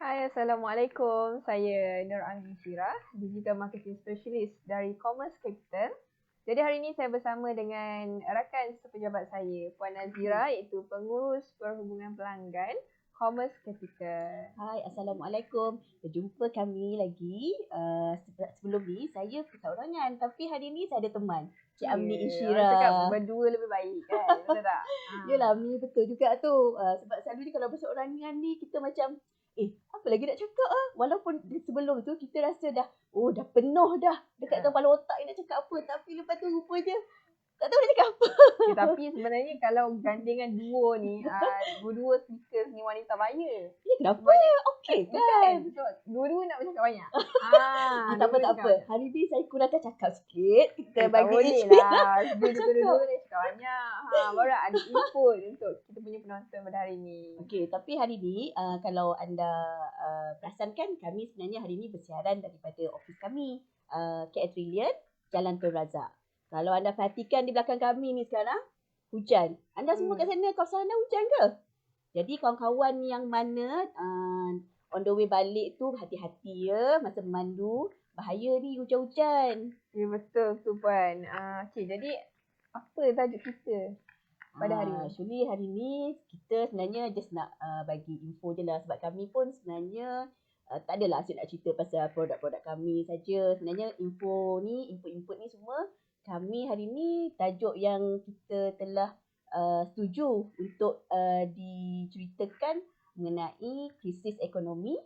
Hai, Assalamualaikum. Saya Nur Amin Syirah, Digital Marketing Specialist dari Commerce Capital. Jadi hari ini saya bersama dengan rakan sepejabat saya, Puan Nazira, iaitu Pengurus Perhubungan Pelanggan Commerce Capital. Hai, Assalamualaikum. Berjumpa kami lagi. Sebelum ni saya perseorangan, tapi hari ni saya ada teman. Cik Amni Insyirah. Orang cakap berdua lebih baik kan, betul tak? Yelah, Amni betul juga tu. Sebab selalu ni kalau berseorangan ni kita macam apa lagi nak cakap Walaupun sebelum tu kita rasa dah penuh dah dekat kepala otak ni nak cakap apa. Tapi lepas tu rupanya tak tahu nak cakap apa. Tapi sebenarnya kalau gandengan duo ni, dua-dua speakers ni wanita bahaya. Kenapa? Okey kan? Dua-dua nak bercakap banyak. Tak apa. Hari ni saya kurangkan cakap sikit. Kita bagi boleh lah. Dua-dua nak cakap banyak. Baru ada input untuk kita punya penonton pada hari ni. Okey, tapi hari ni kalau anda perasan kan, kami sebenarnya hari ni bersiaran daripada ofis kami, KL Trillion, Jalan Tun Razak. Kalau anda perhatikan di belakang kami ni sekarang, hujan. Anda semua kat sana, kawasan anda hujan ke? Jadi kawan-kawan yang mana on the way balik tu, hati-hati ya masa memandu. Bahaya ni hujan-hujan. Ya betul tu Puan. Okey, jadi apa tajuk kita pada hari ni? Actually hari ni kita sebenarnya just nak bagi info je lah. Sebab kami pun sebenarnya tak adalah asyik nak cerita pasal produk-produk kami saja. Sebenarnya input ni semua kami hari ni tajuk yang kita telah setuju untuk diceritakan mengenai krisis ekonomi,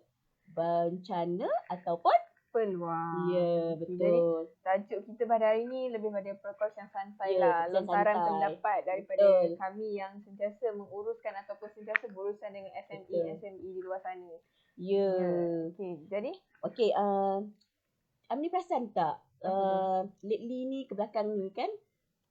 bencana ataupun peluang. Ya, betul. Jadi tajuk kita pada hari ni lebih pada perkongsian santai lah. Lontaran pendapat daripada kami yang sentiasa menguruskan ataupun sentiasa berurusan dengan SME di luar sana. Ya. Okey, jadi? Okey, Amni perasan tak? Lately ni ke belakang ni kan,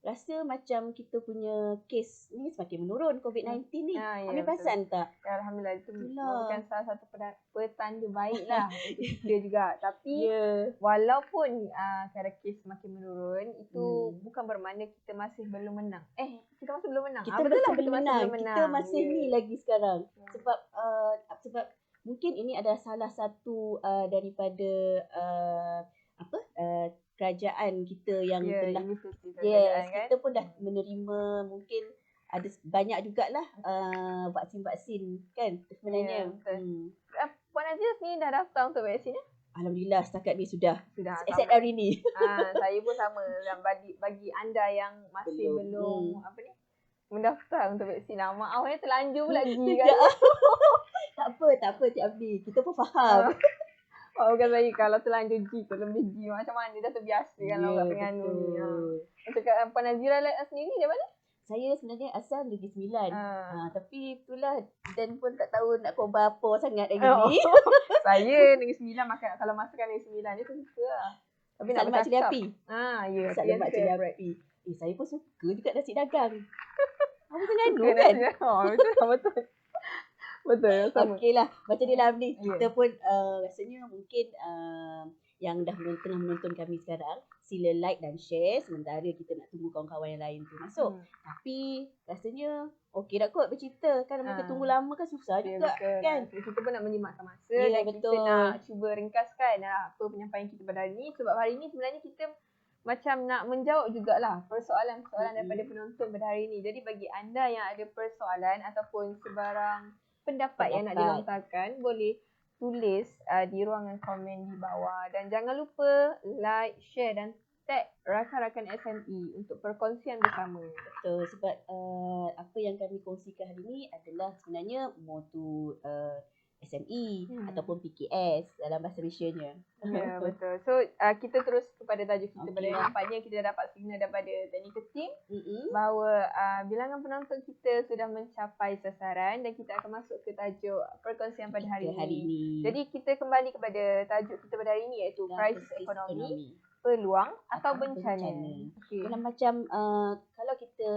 rasa macam kita punya kes ni semakin menurun, COVID-19 ni. Amni perasan tak? Ya, Alhamdulillah, itu bukan salah satu petanda baik lah untuk kita juga. Tapi walaupun kadar kes semakin menurun, itu bukan bermakna kita masih belum menang. Kita masih belum menang. Kita betul belum menang. Kita masih ni lagi sekarang. Sebab mungkin ini adalah salah satu daripada kerajaan kita yang telah kita pun dah menerima, mungkin ada banyak jugalah vaksin-vaksin kan sebenarnya. Puan Nazira sendiri dah daftar untuk vaksin ya? Alhamdulillah setakat ni sudah. Except hari ni. Saya pun sama. Bagi anda yang masih belum mendaftar untuk vaksin, maaf ya terlanjur pula pergi kan. Tak apa Cik Abdi. Kita pun faham. Bukan saya kalau terlanjur terlebih G macam mana dah terbiasa kan orang Terengganu ni. Cakap Puan Nazira sendiri dari mana? Saya sebenarnya asal Negeri Sembilan. Tapi itulah dan pun tak tahu nak khabar apa sangat lagi ni. Saya Negeri Sembilan kalau masakan Negeri Sembilan ni tu suka lah. Tapi nak mak cili api. Ya. Mak cili api. Saya pun suka juga nasi dagang. Apa Terengganu kan? Betul. Betul, sama. Okey lah, macam ni lah ni. Kita pun rasanya mungkin yang dah tengah menonton kami sekarang, sila like dan share sementara kita nak tunggu kawan-kawan yang lain tu masuk. Tapi rasanya okey dah kot bercerita kan, kita tunggu lama kan susah juga kan. Kita pun nak menyematkan masa dan kita nak cuba ringkaskan apa penyampaian kita pada hari ni. Sebab hari ni sebenarnya kita macam nak menjawab jugalah persoalan-persoalan daripada penonton pada hari ni. Jadi bagi anda yang ada persoalan ataupun sebarang pendapat yang nak dilontarkan, boleh tulis di ruangan komen di bawah. Dan jangan lupa like, share dan tag rakan-rakan SME untuk perkongsian bersama. Betul, sebab apa yang kami kongsikan hari ni adalah sebenarnya motu SME ataupun PKS dalam bahasa Malaysianya. Ya, betul. So kita terus kepada tajuk kita. Pada nampaknya kita dah dapat signal daripada technical team bahawa bilangan penonton kita sudah mencapai sasaran dan kita akan masuk ke tajuk perkongsian pada hari ini. Jadi kita kembali kepada tajuk kita pada hari ini, iaitu krisis ekonomi, peluang atau bencana. Dalam macam kalau kita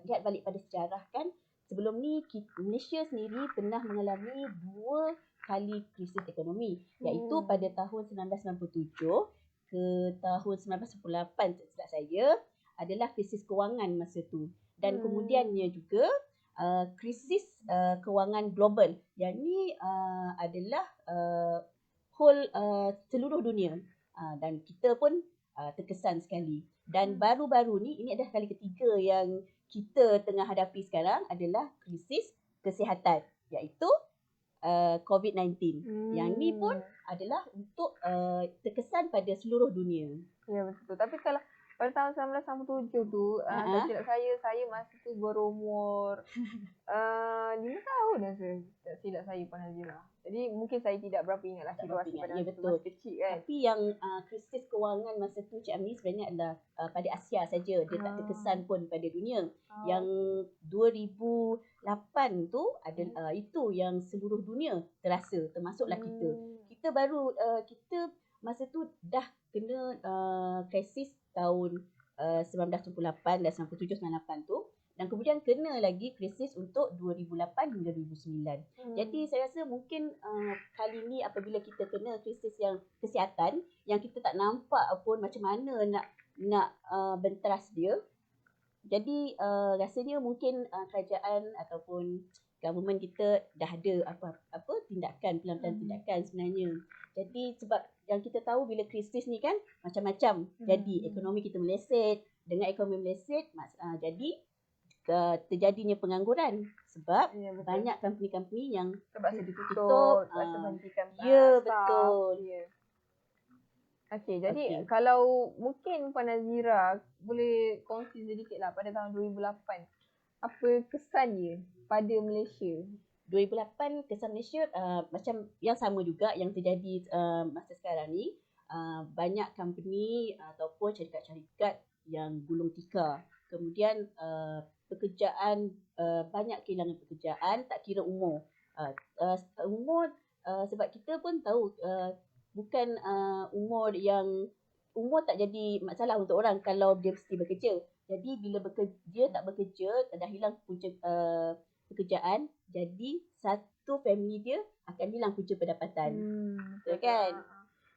lihat balik pada sejarah kan, sebelum ni Malaysia sendiri pernah mengalami 2 kali krisis ekonomi, iaitu pada tahun 1997 ke tahun 1998 silap saya adalah krisis kewangan masa tu. Dan kemudiannya juga krisis kewangan global. Yang ni adalah whole seluruh dunia. Dan kita pun terkesan sekali. Dan baru-baru ni, ini adalah kali ketiga yang kita tengah hadapi sekarang adalah krisis kesihatan, iaitu COVID-19. Yang ni pun adalah untuk terkesan pada seluruh dunia. Ya, betul. Tapi kalau pada tahun 1987 tu, tak silap saya masa tu berumur 5 tahun dah tak silap saya Puan Nazira. Jadi mungkin saya tidak berapa ingat lah situasi pada masa kecil kan. Tapi yang krisis kewangan masa tu Cik Amni sebenarnya adalah pada Asia saja. Dia tak terkesan pun pada dunia. Yang 2008 tu adalah itu yang seluruh dunia terasa, termasuklah kita. Kita baru kita masa tu dah kena krisis tahun 1998 dan 97 98 tu, dan kemudian kena lagi krisis untuk 2008 hingga 2009. Jadi saya rasa mungkin kali ni apabila kita kena krisis yang kesihatan yang kita tak nampak pun macam mana nak benteras dia. Jadi rasanya mungkin kerajaan ataupun government kita dah ada apa tindakan, pelan-pelan tindakan sebenarnya. Jadi sebab yang kita tahu bila krisis ni kan macam-macam jadi, ekonomi kita meleset. Dengan ekonomi meleset jadi terjadinya pengangguran sebab banyak company-company yang terpaksa ditutup, terpaksa berhentikan ya, betul. Okey, jadi kalau mungkin Puan Nazira boleh kongsi sedikitlah pada tahun 2008 apa kesan dia pada Malaysia? 2008 kesan Malaysia macam yang sama juga yang terjadi masa sekarang ni. Banyak company ataupun syarikat-syarikat yang gulung tikar. Kemudian pekerjaan, banyak kehilangan pekerjaan tak kira umur. Umur sebab kita pun tahu bukan umur tak jadi masalah untuk orang kalau dia mesti bekerja. Jadi bila bekerja tak bekerja, dah hilang punca pekerjaan, jadi satu family dia akan hilang punca pendapatan. Betul kan?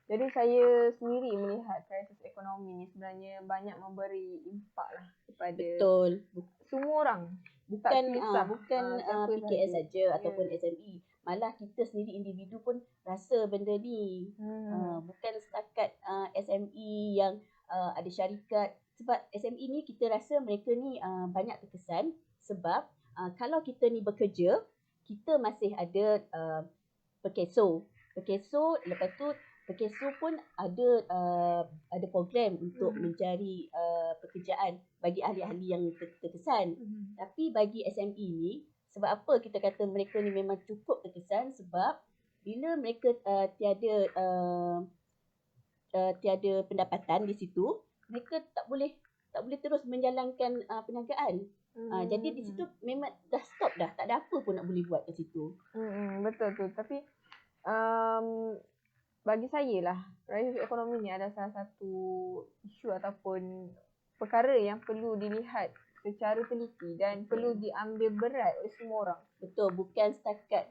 Jadi saya sendiri melihat krisis ekonomi ni sebenarnya banyak memberi impak lah kepada semua orang. Bukan PKS saja ataupun SME. Malah kita sendiri individu pun rasa benda ni. Bukan setakat SME yang ada syarikat. Sebab SME ni kita rasa mereka ni banyak terkesan sebab kalau kita ni bekerja, kita masih ada perkeso. Lepas tu perkeso pun ada program untuk mencari pekerjaan bagi ahli-ahli yang terkesan. Tapi bagi SME ni, sebab apa kita kata mereka ni memang cukup terkesan sebab bila mereka tiada pendapatan di situ, mereka tak boleh terus menjalankan perniagaan. Jadi di situ memang dah stop dah, tak ada apa pun nak boleh buat kat situ. Betul tu. Tapi bagi saya lah, krisis ekonomi ni adalah salah satu isu ataupun perkara yang perlu dilihat secara teliti dan perlu diambil berat oleh semua orang. Betul, bukan setakat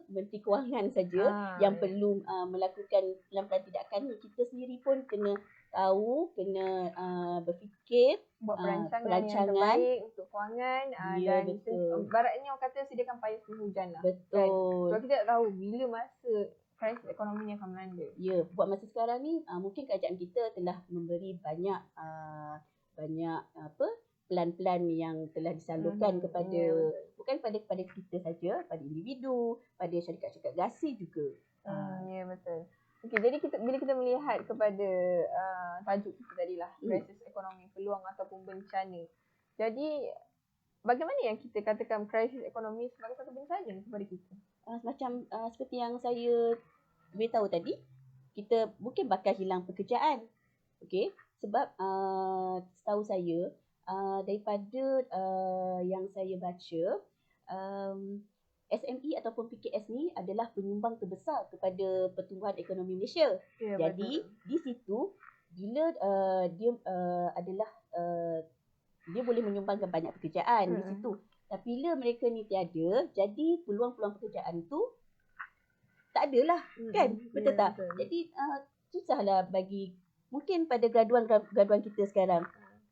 Menteri Kewangan saja yang perlu melakukan pelan-pelan tindakan ni. Kita sendiri pun kena tahu, kena berfikir, buat perancangan yang terbaik untuk kewangan. Dan baratnya orang kata sediakan payung hujan lah. Betul. Sebab kita tak tahu bila masa krisis ekonomi ni akan melanda. Ya, buat masa sekarang ni mungkin kerajaan kita telah memberi banyak pelan-pelan yang telah disalurkan kepada bukan kepada kita saja, pada individu, pada syarikat-syarikat gasi juga. Ya, betul. Okey, jadi bila kita melihat kepada tajuk kita tadilah, krisis ekonomi, peluang ataupun bencana. Jadi bagaimana yang kita katakan krisis ekonomi sebagai satu bencana kepada kita? Macam seperti yang saya beritahu tadi, kita mungkin bakal hilang pekerjaan. Okey, sebab setahu saya daripada yang saya baca, SME ataupun PKS ni adalah penyumbang terbesar kepada pertumbuhan ekonomi Malaysia. Ya, jadi betul. Di situ bila dia adalah dia boleh menyumbangkan banyak pekerjaan di situ. Tapi bila mereka ni tiada, jadi peluang-peluang pekerjaan tu tak adalah, kan? Betul tak? Betul. Jadi susahlah bagi mungkin pada graduan kita sekarang.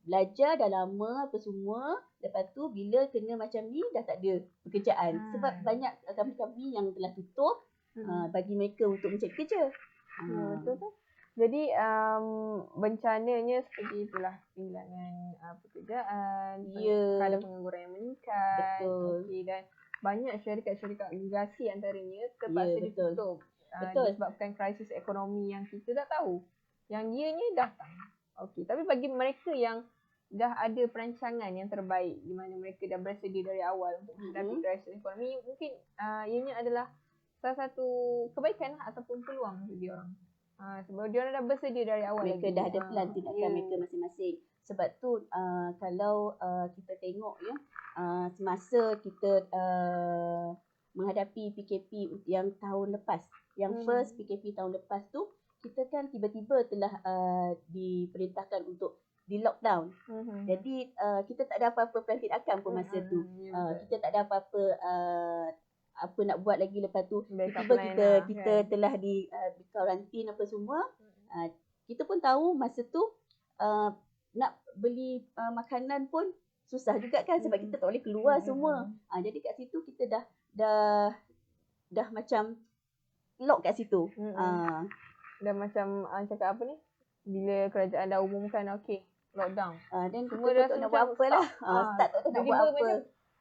belajar dah lama apa semua. Lepas tu bila kena macam ni dah tak ada pekerjaan. Sebab banyak company-company yang telah tutup bagi mereka untuk mencari kerja. Betul tu. Jadi bencananya seperti itulah, kehilangan pekerjaan, kadar pengangguran yang meningkat. Betul. Okey, dan banyak syarikat-syarikat agregasi antaranya terpaksa ditutup. Disebabkan krisis ekonomi yang kita tak tahu. Yang dianya datang. Okey, tapi bagi mereka yang dah ada perancangan yang terbaik di mana mereka dah bersedia dari awal untuk menghadapi krisis ekonomi, mungkin ianya adalah salah satu kebaikan ataupun peluang untuk diorang. Sebab diorang dah bersedia dari awal. Mereka dah ada plan tindakan mereka masing-masing. Sebab tu kalau kita tengok ya, semasa kita menghadapi PKP yang tahun lepas, yang first PKP tahun lepas tu, kita kan tiba-tiba telah diperintahkan untuk di lockdown. Jadi kita tak ada apa-apa plan tindakan pun masa tu. Kita tak ada apa-apa apa nak buat lagi. Lepas tu tiba-tiba kita telah di karantin apa semua. Kita pun tahu masa tu nak beli makanan pun susah juga kan, sebab kita tak boleh keluar semua. Jadi kat situ kita dah macam lock kat situ. Dah macam cakap apa ni, bila kerajaan dah umumkan okey lockdown, dan semua kita dah tak nak buat apa lah. Start tak nak buat apa.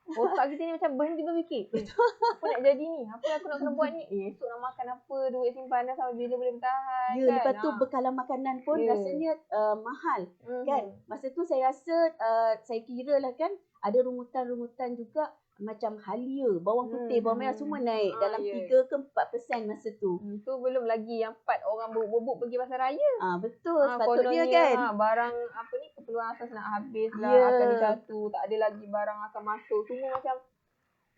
Otak kita ni macam berhenti berfikir. Apa nak jadi ni? Apa aku nak kena buat ni? Esok nak makan apa? Duit simpanan sampai bila boleh bertahan kan? Lepas tu bekalan makanan pun rasanya mahal kan. Masa tu saya rasa saya kira lah kan, ada rungutan-rungutan juga macam halia, bawang putih, bawang merah semua naik dalam 3 ke 4% masa tu. Tu belum lagi yang part orang berebut pergi pasar raya. Betul, sepatutnya kan. Barang apa ni, keperluan asas nak habis lah, akan dijatuh, tak ada lagi barang akan masuk. Semua macam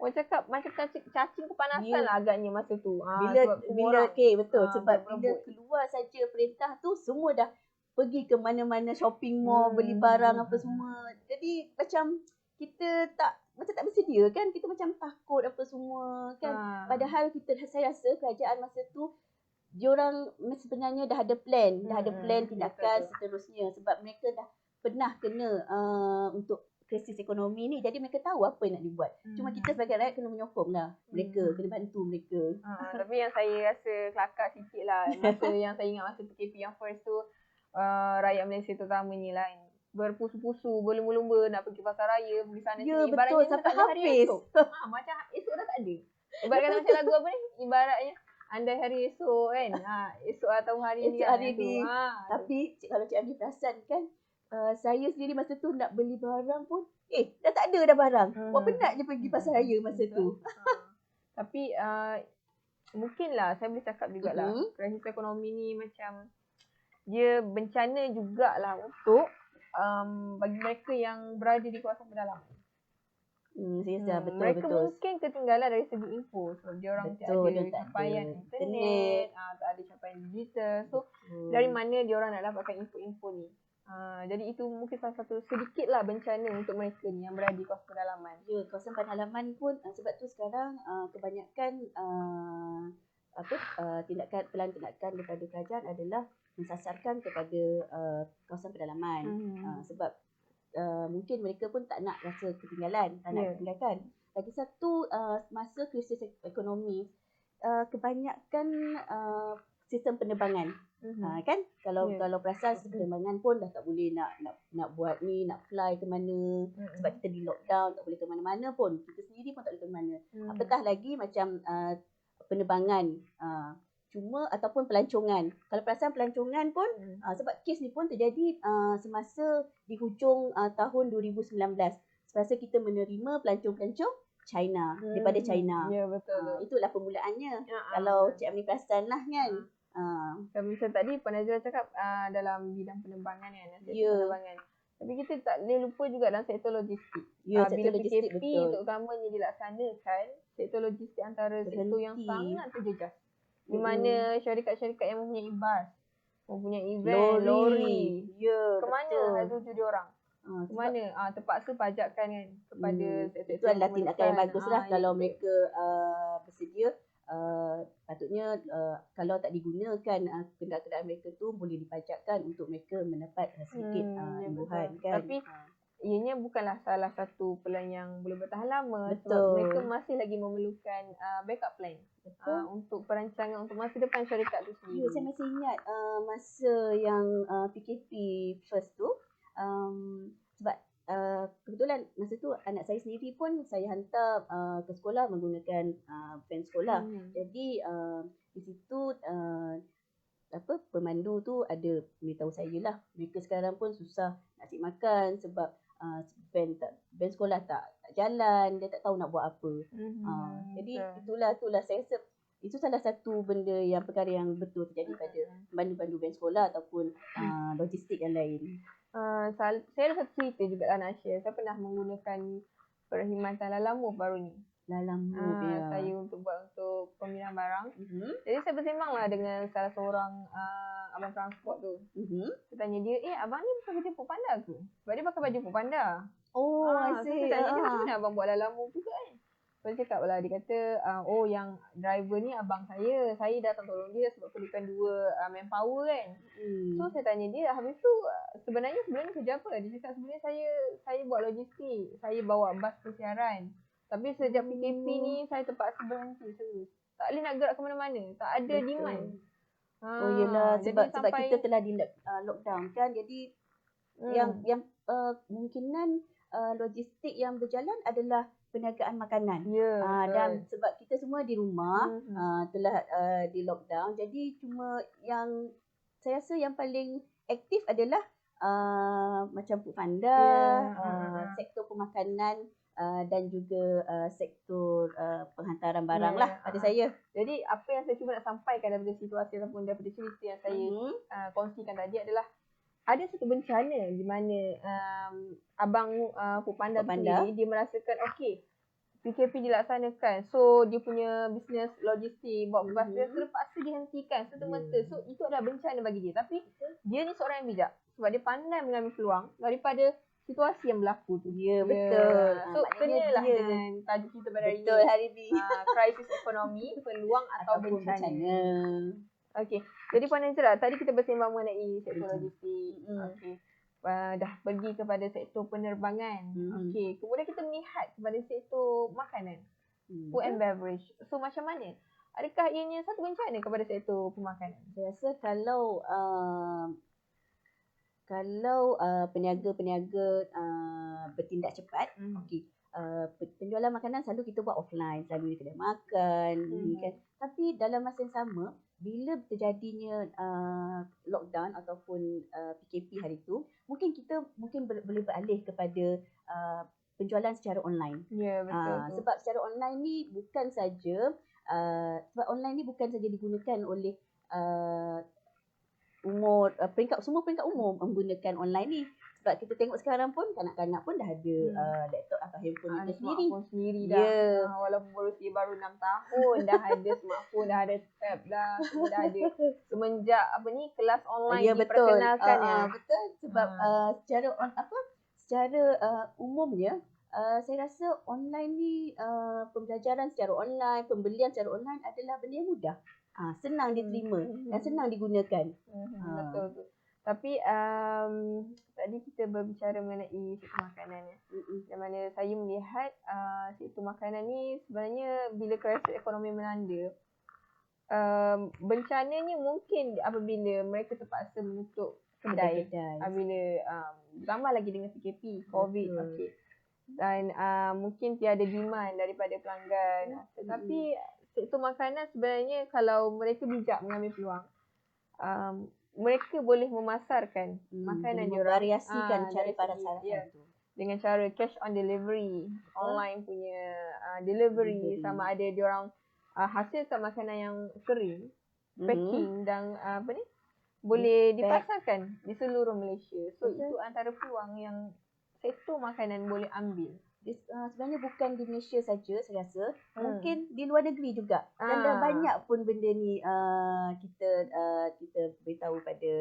orang cakap macam cacing kepanasan lah agaknya masa tu. Bila betul, sebab bila keluar saja perintah tu semua dah pergi ke mana-mana shopping mall, beli barang apa semua. Jadi macam kita tak bersedia kan, kita macam takut apa semua kan. Padahal saya rasa kerajaan masa tu diorang sebenarnya dah ada plan, tindakan seterusnya, sebab mereka dah pernah kena untuk krisis ekonomi ni, jadi mereka tahu apa yang nak dibuat. Cuma kita sebagai rakyat kena menyokong lah mereka, kena bantu mereka. Tapi yang saya rasa kelakar sikit lah masa yang saya ingat masa PKP yang first tu, rakyat Malaysia terutamanya lah berpusu-pusu, berlumba-lumba nak pergi pasar raya, pergi sana sini. Betul, sampai habis. Macam esok dah tak ada. Ibaratkan macam lagu apa ni? Ibaratnya andai hari esok kan. Esok atau hari ni. Tapi kalau Cik Ami perasan kan, saya sendiri masa tu nak beli barang pun, dah tak ada dah barang. Buat penat je pergi pasar raya masa tu. Tapi mungkinlah saya boleh cakap jugalah, krisis ekonomi ni macam dia bencana jugalah untuk bagi mereka yang berada di kawasan pedalaman. Mereka mungkin ketinggalan dari segi info, sebab dia orang tak ada capaian internet, tak ada capaian digital. So dari mana dia orang nak dapatkan info-info ni? Jadi itu mungkin salah satu sedikitlah bencana untuk mereka ni yang berada di kawasan pedalaman. Kawasan pedalaman pun sebab tu sekarang kebanyakan tindakan daripada kerajaan adalah mensasarkan kepada kawasan pedalaman. Sebab mungkin mereka pun tak nak rasa ketinggalan, tak nak ketinggalan. Lagi satu, masa krisis ekonomi, kebanyakan sistem penerbangan. Kan kalau perasan sistem penerbangan pun dah tak boleh nak buat ni, nak fly ke mana, sebab kita di lockdown, tak boleh ke mana-mana pun. Kita sendiri pun tak boleh ke mana. Apatah lagi macam penerbangan. Cuma ataupun pelancongan. Kalau perasan pelancongan pun sebab kes ni pun terjadi semasa di hujung tahun 2019. Semasa kita menerima pelancong-pelancong China, daripada China. Ya, betul. Itulah permulaannya. Kalau Cik Amni perasan lah kan. Macam tadi Penazira cakap dalam bidang penerbangan kan, penerbangan. Tapi kita tak boleh lupa juga dalam sektor logistik. Bila logistik, PKP terutamanya dilaksanakan, sektor logistik antara sektor yang sangat terjejas. Di mana syarikat-syarikat yang mempunyai bas, mempunyai van, lori. Ke mana hasil tuju diorang? Ke mana? Terpaksa pajakkan kan kepada sektor. Itu adalah tindakan yang bagus lah kalau mereka bersedia patutnya kalau tak digunakan kenderaan mereka tu boleh dipajakkan untuk mereka mendapat sedikit imbuhan kan. Tapi ianya bukanlah salah satu plan yang boleh bertahan lama. Betul. Sebab mereka masih lagi memerlukan backup plan. Untuk perancangan untuk masa depan syarikat tu sendiri. Ya, saya masih ingat masa yang PKP first tu, sebab kebetulan masa tu anak saya sendiri pun saya hantar ke sekolah menggunakan van sekolah. Jadi di situ pemandu tu ada beritahu saya lah, mereka sekarang pun susah nak cari makan sebab van sekolah tak jalan, dia tak tahu nak buat apa. Jadi itulah saya rasa itu salah satu benda yang perkara yang betul terjadi pada pandu-pandu van sekolah ataupun logistik yang lain. Saya ada satu cerita juga lah nak share. Saya pernah menggunakan perkhidmatan Lalamove baru ni. Lalamove ya. Saya untuk pemilihan barang. Jadi saya bersembang lah dengan salah seorang abang transport tu. Saya tanya dia, abang ni bukan kerja Foodpanda ke? Sebab dia pakai baju Foodpanda. I So see. saya tanya dia, macam mana abang buat Lalamove juga kan? So dia cakap lah, dia kata, yang driver ni abang saya. Saya datang tolong dia sebab perlukan 2 manpower kan. So saya tanya dia, habis tu sebenarnya kerja apa? Dia cakap sebenarnya saya buat logistik. Saya bawa bas persiaran. Tapi sejak PKP ni saya terpaksa berhenti terus. Tak boleh nak gerak ke mana-mana. Tak ada demand. Yelah, sebab kita telah di lockdown kan. Jadi yang kemungkinan logistik yang berjalan adalah perniagaan makanan. Dan sebab kita semua di rumah telah di lockdown, jadi cuma yang saya rasa yang paling aktif adalah macam Foodpanda, sektor pemakanan dan juga sektor penghantaran barang lah pada saya. Jadi apa yang saya cuba nak sampaikan daripada situasi ataupun daripada cerita yang saya kongsikan tadi adalah ada satu bencana di mana abang Foodpanda sendiri dia merasakan PKP dilaksanakan. So dia punya bisnes logistik buat bas dia terpaksa dihentikan serta-merta. So itu adalah bencana bagi dia. Tapi dia ni seorang yang bijak sebab dia pandai mengambil peluang daripada situasi yang berlaku tu. Ya, betul. So kenalah dengan tajuk kita pada hari betul, hari ni. Krisis ekonomi, peluang atau bencana. Okey. Jadi Puan Angela, tadi kita bersembang mengenai sektor logistik. Okey. Dah pergi kepada sektor penerbangan. Okey. Kemudian kita melihat kepada sektor makanan. Food and beverage. So macam mana? Adakah ianya satu bencana kepada sektor pemakanan? Saya rasa kalau peniaga-peniaga bertindak cepat, penjualan makanan selalu kita buat offline, selalu di kedai makan, kan. Tapi dalam masa yang sama, bila terjadinya lockdown ataupun PKP hari tu, mungkin kita boleh beralih kepada penjualan secara online. Ya, betul. Sebab secara online ni bukan saja digunakan oleh semua peringkat umum menggunakan online ni. Sebab kita tengok sekarang pun kanak-kanak pun dah ada laptop atau handphone itu sendiri dah. Walaupun berusia baru 6 tahun dah ada smartphone, dah ada tab dah ada semenjak kelas online diperkenalkan betul. Sebab secara umumnya saya rasa online ni pembelajaran secara online, pembelian secara online adalah benda yang mudah. Senang diterima dan senang digunakan. Betul. Tapi tadi kita berbicara mengenai sektor makanan yang mana saya melihat sektor makanan ni sebenarnya bila krisis ekonomi melanda, bencananya mungkin apabila mereka terpaksa menutup kedai. Bila tambah lagi dengan PKP, COVID. Dan mungkin tiada demand daripada pelanggan. Tetapi sektor makanan sebenarnya kalau mereka bijak mengambil peluang, mereka boleh memasarkan makanan diorang, variasikan cara pasaran tu dengan cara cash on delivery, online punya delivery, sama ada diorang hasilkan makanan yang kering, packing dan boleh dipasarkan di seluruh Malaysia. So itu antara peluang yang sektor makanan boleh ambil. Sebenarnya bukan di Malaysia saja saya rasa, mungkin di luar negeri juga. Dan dah banyak pun benda ni kita beritahu pada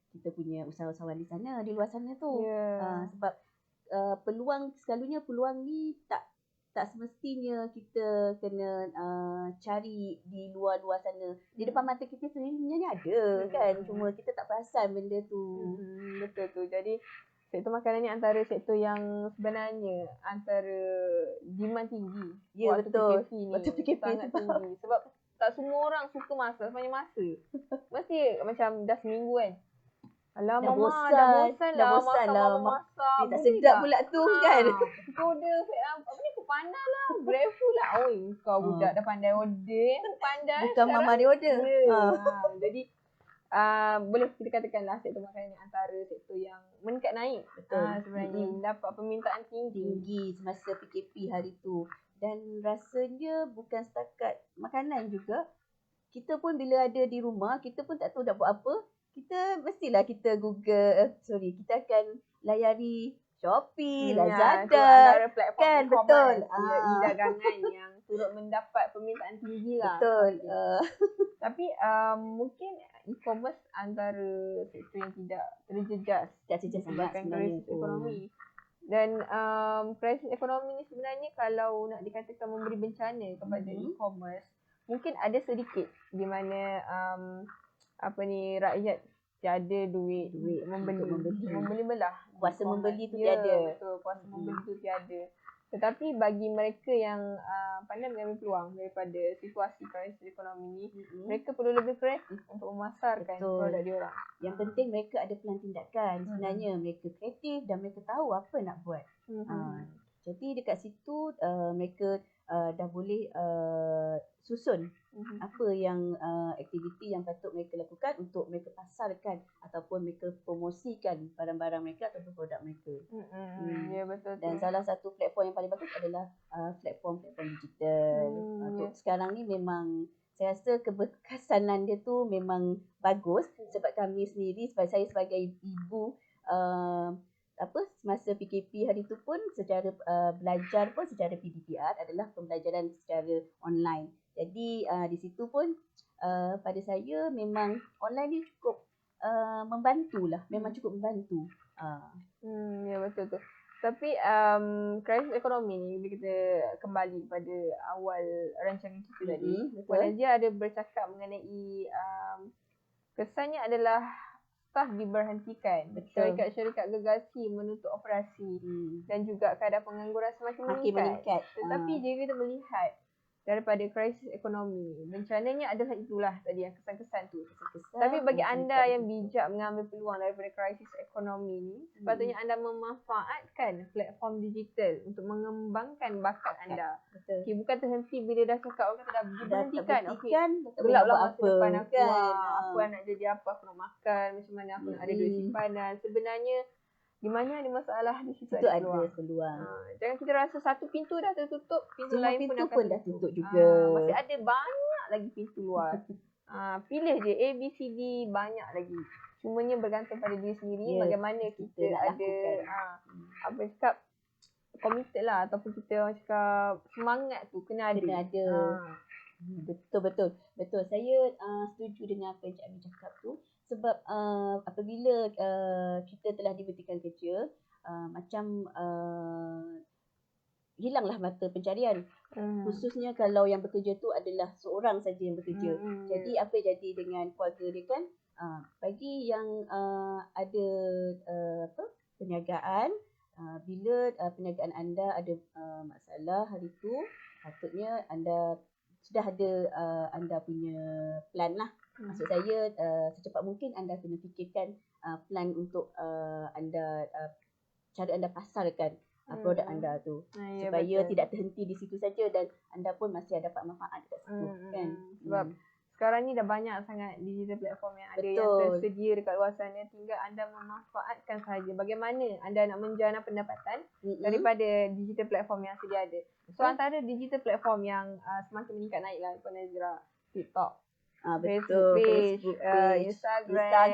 kita punya usahawan di sana, di luar sana tu. Sebab peluang selalunya peluang ni tak tak semestinya kita kena cari di luar-luar sana. Di depan mata kita sendiri sebenarnya ada kan. Cuma kita tak perasan benda tu. Betul tu. Jadi sektor makanan ni antara sektor yang sebenarnya antara demand tinggi. Ya, waktu betul. PKP ni. Waktu PKP sangat tinggi. Sebab tak semua orang suka masak sepanjang masa. Mesti macam dah seminggu kan. Alah Dah mama bosan. dah bosan Dah lah bosan masak lah. mama masak. Tak sedap pula tu kan. Order apa ni aku pandai lah. GrabFood lah. Oi kau budak dah pandai order. Pandai. Bukan mama dia order. Jadi boleh kita katakanlah sektor makanan ni antara sektor yang meningkat naik. Betul. Sebenarnya mendapat permintaan Tinggi semasa PKP hari tu. Dan rasanya bukan setakat makanan juga. Kita pun bila ada di rumah, kita pun tak tahu nak buat apa. Mestilah kita kita akan layari Shopee, Lazada. Antara platform kan, betul. E-dagangan yang turut mendapat permintaan tinggi lah. Betul. Tapi mungkin e-commerce antara sektor yang tidak terjejas. Tak terjejas sangat sebenarnya. Krisis ekonomi. Dan krisis ekonomi ni sebenarnya kalau nak dikatakan memberi bencana kepada e-commerce, mungkin ada sedikit di mana rakyat tiada duit membeli belah. Kuasa membeli tu ya, tiada. Betul, kuasa membeli tu tiada. Tetapi bagi mereka yang pandai mengambil peluang daripada situasi krisis ekonomi ni, mereka perlu lebih kreatif untuk memasarkan produk diorang. Yang penting mereka ada plan tindakan. Sebenarnya mereka kreatif dan mereka tahu apa nak buat. Jadi dekat situ mereka dah boleh susun apa yang aktiviti yang patut mereka lakukan untuk mereka pasarkan ataupun mereka promosikan barang-barang mereka ataupun produk mereka. Ya, betul. Dan salah satu platform yang paling bagus adalah platform-platform digital. Untuk sekarang ni memang saya rasa keberkesanan dia tu memang bagus sebab kami sendiri saya sebagai ibu semasa PKP hari tu pun secara belajar pun secara PDPR adalah pembelajaran secara online. Jadi di situ pun pada saya memang online ni cukup membantulah, memang cukup membantu. Ya, betul tu. Tapi krisis ekonomi ni bila kita kembali pada awal rancangan kita tadi, Puan Najia ada bercakap mengenai kesannya adalah staf diberhentikan. Syarikat-syarikat gergasi menutup operasi dan juga kadar pengangguran semakin meningkat. Tetapi jika kita melihat daripada krisis ekonomi, bencananya adalah itulah tadi yang kesan-kesan tu. Tapi bagi anda yang bijak mengambil peluang daripada krisis ekonomi ni, sepatutnya anda memanfaatkan platform digital untuk mengembangkan bakat anda. Okay, bukan terhenti bila dah cakap orang kata dah berhentikan. Gelaplah masa depan aku. Aku nak jadi apa, aku nak makan, macam mana aku nak ada duit simpanan. Sebenarnya di mana ada masalah di situ ada peluang. Jangan kita rasa satu pintu dah tertutup, pintu lain pun akan dah tutup juga. Masih ada banyak lagi pintu luar. Pilih je A, B, C, D, banyak lagi. Cumanya bergantung pada diri sendiri bagaimana kita ada committed lah ataupun kita orang cakap semangat tu kena ada. Betul. Saya setuju dengan apa yang Cik Amin cakap tu. Sebab apabila kita telah diberhentikan kerja, hilanglah mata pencarian. Khususnya kalau yang bekerja tu adalah seorang saja yang bekerja. Jadi apa yang jadi dengan keluarga dia kan? Bagi yang ada perniagaan, bila perniagaan anda ada masalah hari tu, patutnya anda sudah ada anda punya plan lah. Maksud saya secepat mungkin anda kena fikirkan plan untuk anda cara anda pasarkan produk anda tu supaya tidak terhenti di situ saja dan anda pun masih dapat manfaat dekat situ kan. Sebab sekarang ni dah banyak sangat digital platform yang ada yang tersedia dekat luar sana, tinggal anda memanfaatkan sahaja bagaimana anda nak menjana pendapatan daripada digital platform yang sedia ada. So antara digital platform yang semakin meningkat naik lah Puan Nazira, TikTok, Facebook page, Instagram,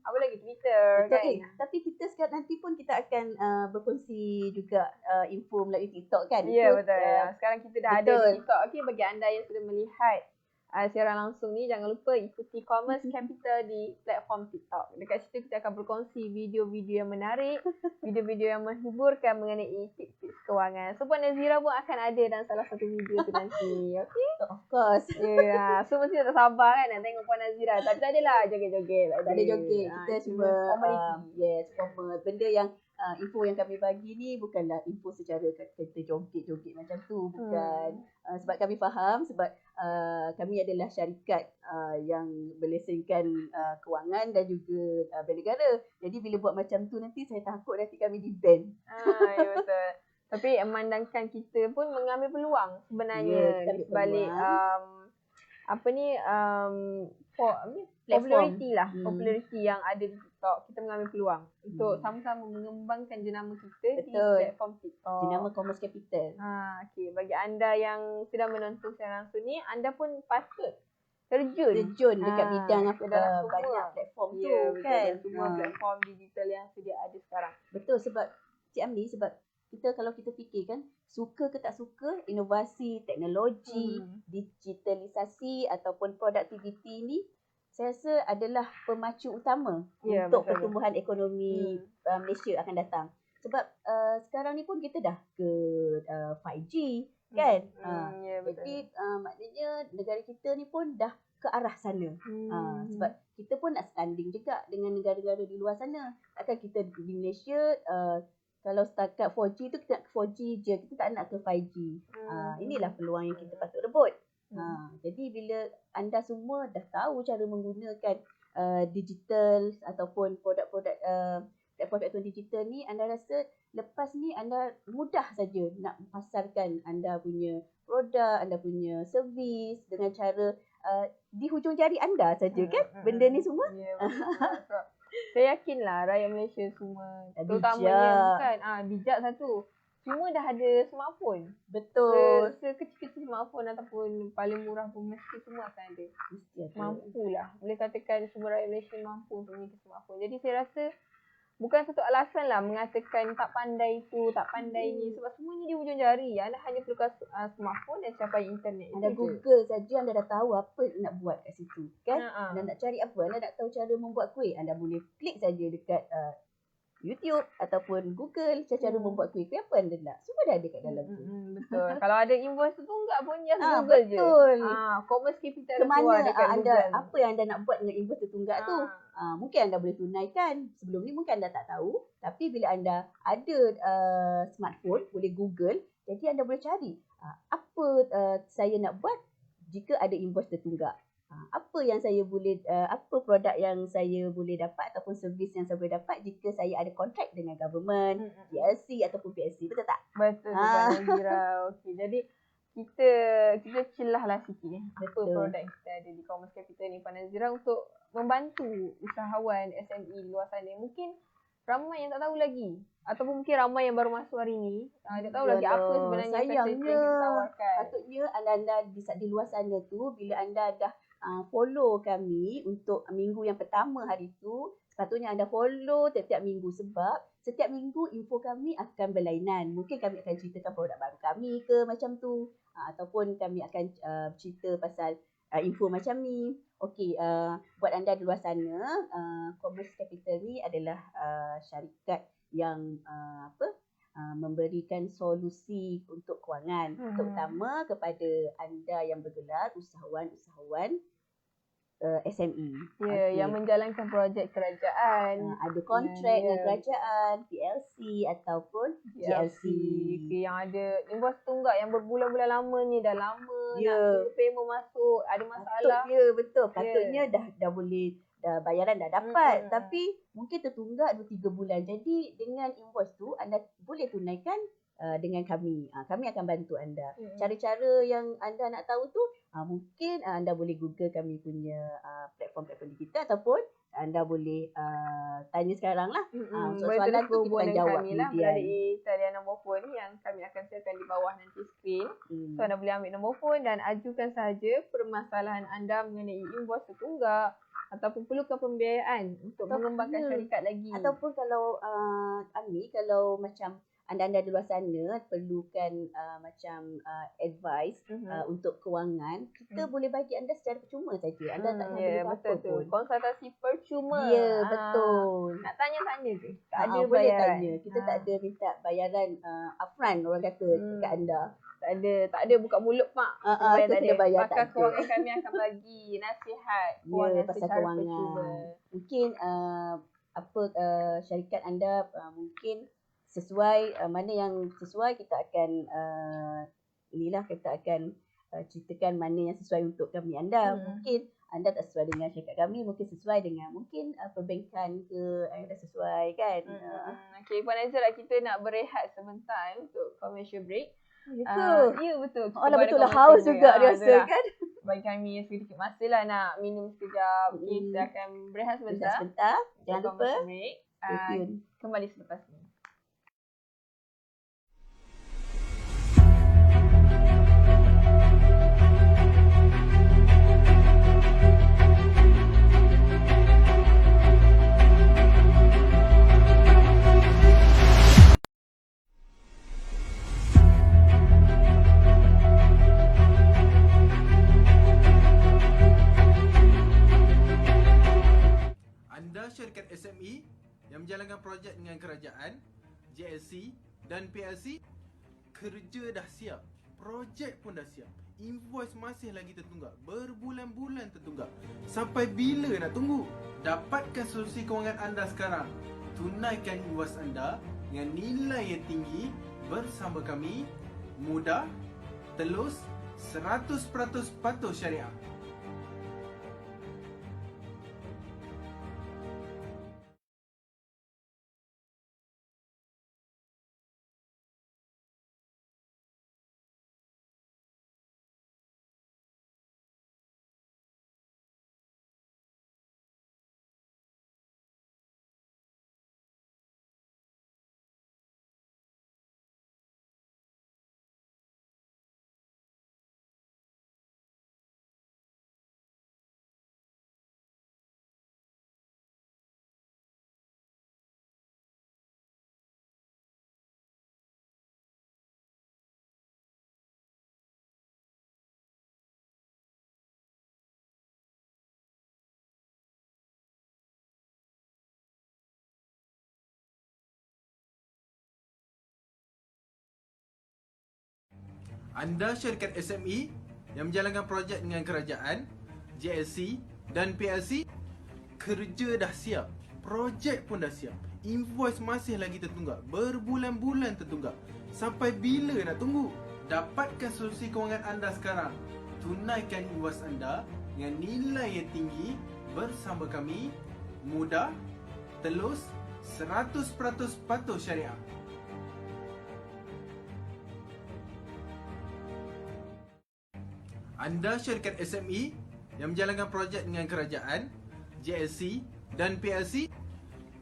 apa lagi, Twitter kan. Tapi kita sekarang nanti pun kita akan berkongsi juga info melalui TikTok kan. Ya, betul. Sekarang kita dah ada di TikTok. Okay, bagi anda yang sudah melihat siaran langsung ni, jangan lupa ikuti Commerce Capital di platform TikTok. Dekat situ kita akan berkongsi video-video yang menarik, video-video yang menghiburkan mengenai tips-tips kewangan. So Puan Nazira pun akan ada dalam salah satu video tu nanti. Okay? Of course. Ya, so mesti tak sabar kan nak tengok Puan Nazira. Tapi tak adalah joget-joget. Tak ada joget. Kita cuma formality. formal. Benda yang info yang kami bagi ni bukanlah info secara kita joget-joget macam tu. Bukan. Sebab kami faham, sebab kami adalah syarikat yang berlesenkan kewangan dan juga bank negara. Jadi bila buat macam tu nanti saya takut nanti kami di-ban. Ya betul. Tapi memandangkan kita pun mengambil peluang sebenarnya di sebalik populariti lah. Populariti yang ada di TikTok. Kita mengambil peluang untuk sama-sama mengembangkan jenama kita di platform TikTok. Jenama Commerce Capital. Okay. Bagi anda yang sedang menonton secara langsung ni, anda pun patut terjun dekat bidang dalam banyak platform tu kan. Semua platform digital yang sedia ada sekarang. Betul, sebab Cik Amni, sebab kalau kita fikir kan, suka ke tak suka, inovasi, teknologi, digitalisasi ataupun produktiviti ni saya rasa adalah pemacu utama untuk pertumbuhan ekonomi Malaysia akan datang. Sebab sekarang ni pun kita dah ke 5G kan. Jadi maknanya negara kita ni pun dah ke arah sana. Sebab kita pun nak standing juga dengan negara-negara di luar sana. Takkan kita di Malaysia kalau setakat 4G tu kita nak 4G je, kita tak nak ke 5G. Inilah peluang yang kita patut rebut. Jadi bila anda semua dah tahu cara menggunakan digital ataupun produk-produk platform digital ni, anda rasa lepas ni anda mudah saja nak pasarkan anda punya produk, anda punya servis dengan cara di hujung jari anda saja kan benda ni semua. Saya yakinlah rakyat Malaysia semua terutamanya bukan bijak satu. Semua dah ada smartphone. Betul. Sekecil-kecil smartphone ataupun paling murah pun mesti semua akan ada. Mampulah. Boleh katakan semua rakyat Malaysia mampu untuk memiliki smartphone. Jadi saya rasa bukan satu alasan lah mengatakan tak pandai tu, tak pandai ni. Sebab semuanya di hujung jari. Anda hanya perlukan smartphone dan capai internet. Anda Google saja, anda dah tahu apa nak buat kat situ. Kan? Anda nak cari apa, anda nak tahu cara membuat kuih. Anda boleh klik saja dekat YouTube ataupun Google cara membuat kuih. Apa anda nak? Semua dah ada kat dalam tu. Betul. Kalau ada invoice tertunggak pun just Google je. Betul. Commerce Capital keluar dekat anda Google. Apa yang anda nak buat dengan invoice tertunggak tu? Mungkin anda boleh tunaikan. Sebelum ni mungkin anda tak tahu. Tapi bila anda ada smartphone, boleh Google. Jadi anda boleh cari apa saya nak buat jika ada invoice tertunggak. Apa yang saya boleh, apa produk yang saya boleh dapat ataupun servis yang saya boleh dapat jika saya ada kontrak dengan government, GLC ataupun PSC. Betul tak? Betul, Puan Nazira. Okey, jadi kita celah lah sikit apa produk yang kita ada di Commerce Capital ni, Puan Nazira, untuk membantu usahawan SME luar sana. Mungkin ramai yang tak tahu lagi ataupun mungkin ramai yang baru masuk hari ni tak tahu lagi apa sebenarnya package yang kita tawarkan. Patutnya anda di luar sana tu, bila anda dah follow kami untuk minggu yang pertama hari tu, sepatutnya anda follow setiap minggu, sebab setiap minggu info kami akan berlainan. Mungkin kami akan ceritakan produk baru kami ke macam tu, ataupun kami akan cerita pasal info macam ni. Okey, buat anda di luar sana, Commerce Capital ni adalah syarikat yang memberikan solusi untuk kewangan, terutama kepada anda yang bergelar usahawan-usahawan SME. Yang menjalankan projek kerajaan. Ada kontrak dengan kerajaan, PLC ataupun GLC. Yang ada invoice tunggak yang berbulan-bulan lamanya, dah lama nak payment masuk, ada masalah. Betul. Patutnya dah boleh, dah bayaran dah dapat, tapi mungkin tertunggak 2-3 bulan. Jadi dengan invoice tu anda boleh tunaikan dengan kami. Kami akan bantu anda. Cara-cara yang anda nak tahu tu mungkin anda boleh Google kami punya platform-platform digital, ataupun anda boleh tanya sekarang lah. Soalan tu kita akan jawab kemudian. Melalui talian nombor phone yang kami akan sertakan di bawah nanti skrin. So anda boleh ambil nombor phone dan ajukan sahaja permasalahan anda mengenai invoice tertunggak ataupun perlukan pembiayaan untuk mengembangkan syarikat lagi. Ataupun kalau Ami, kalau macam anda-anda di luar sana perlukan macam advice untuk kewangan, kita boleh bagi anda secara percuma saja. Anda tak ada apa betul pun. Konsultasi percuma. Ya, betul. Nak tanya-tanya ke? Tak ada boleh bayaran. tanya. Kita tak ada minta bayaran upfront, orang kata kat anda. Tak ada buka mulut pak. Tak ada bayar. Pakar kewangan kami akan bagi nasihat kewangan pasal secara kewangan. percuma. Mungkin syarikat anda mungkin sesuai, mana yang sesuai kita akan kita akan ceritakan mana yang sesuai untuk kami anda. Mungkin anda tak sesuai dengan syarikat kami, mungkin sesuai dengan perbankan ke, anda sesuai kan. Okay, Puan Aizara, kita nak berehat sebentar untuk commercial break. Ya betul. betul lah, haus juga rasa kan. Bagi kami sedikit masa lah nak minum sekejap. Kita akan berehat sebentar. Jangan lupa stay tune. Kembali selepas ini. Syarikat SME yang menjalankan projek dengan kerajaan, JLC dan PLC, kerja dah siap, projek pun dah siap, invoice masih lagi tertunggak, berbulan-bulan tertunggak. Sampai bila nak tunggu? Dapatkan solusi kewangan anda sekarang. Tunaikan invoice anda dengan nilai yang tinggi bersama kami. Mudah, telus, 100% patuh syariah. Anda syarikat SME yang menjalankan projek dengan kerajaan, JLC dan PLC, kerja dah siap, projek pun dah siap, invoice masih lagi tertunggak, berbulan-bulan tertunggak. Sampai bila nak tunggu? Dapatkan solusi kewangan anda sekarang. Tunaikan invoice anda dengan nilai yang tinggi bersama kami. Mudah, telus, 100% patuh syariah. Anda syarikat SME yang menjalankan projek dengan kerajaan, JLC dan PLC,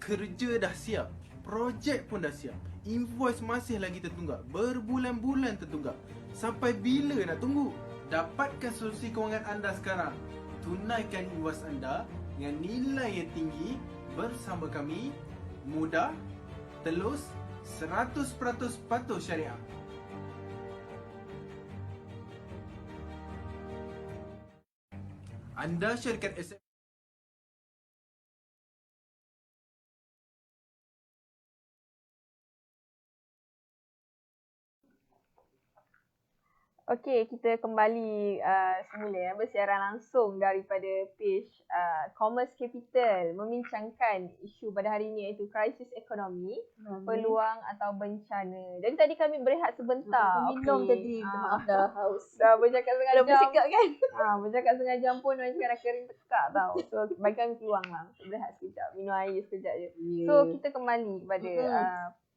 kerja dah siap, projek pun dah siap, invoice masih lagi tertunggak, berbulan-bulan tertunggak. Sampai bila nak tunggu? Dapatkan solusi kewangan anda sekarang. Tunaikan invoice anda dengan nilai yang tinggi bersama kami. Mudah, telus, 100% patuh syariah. Anda syarikat SME Okey, kita kembali semula bersiaran langsung daripada page Commerce Capital membincangkan isu pada hari ini iaitu krisis ekonomi, peluang atau bencana. Jadi tadi kami berehat sebentar. Minum tadi, maaf dah haus. Dah bercakap setengah jam. Bersikap kan? Bercakap setengah jam pun orang cakap dah kering tekak tau. So bagi kami peluang lah untuk berehat sekejap, minum air sekejap je. Yeah. So kita kembali kepada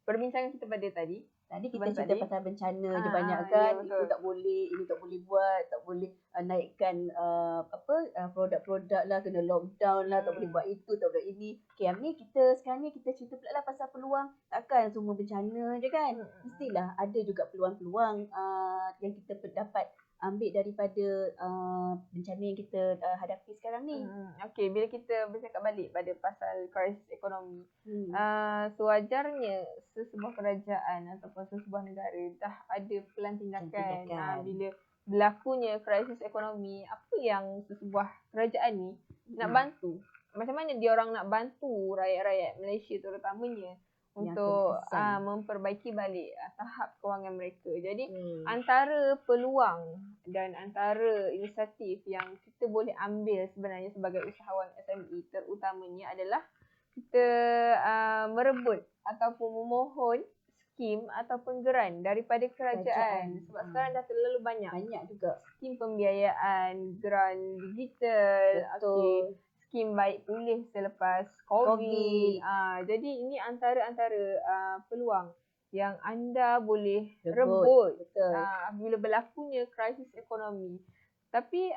perbincangan kita pada tadi. Tadi kita cerita pasal bencana je banyak kan. Ya, itu tak boleh, ini tak boleh buat, tak boleh naikkan produk-produk lah, kena lockdown lah, tak boleh buat itu, tak boleh ini. Okay, ni sekarang ni kita cerita pula lah pasal peluang. Takkan semua bencana je kan. Mestilah ada juga peluang-peluang yang kita dapat ambil daripada bencana yang kita hadapi sekarang ni. Okay, bila kita bercakap balik pada pasal krisis ekonomi, sewajarnya sesebuah kerajaan ataupun sesebuah negara dah ada pelan tindakan. Bila berlakunya krisis ekonomi, apa yang sesebuah kerajaan ni nak bantu? Macam mana dia orang nak bantu rakyat-rakyat Malaysia terutamanya untuk memperbaiki balik tahap kewangan mereka. Jadi antara peluang dan antara inisiatif yang kita boleh ambil sebenarnya sebagai usahawan SME terutamanya adalah kita merebut ataupun memohon skim ataupun geran daripada kerajaan. Sebab sekarang dah terlalu banyak juga skim pembiayaan, geran digital, skim baik pulih selepas COVID. Jadi ini antara peluang yang anda boleh rebut bila berlakunya krisis ekonomi. Tapi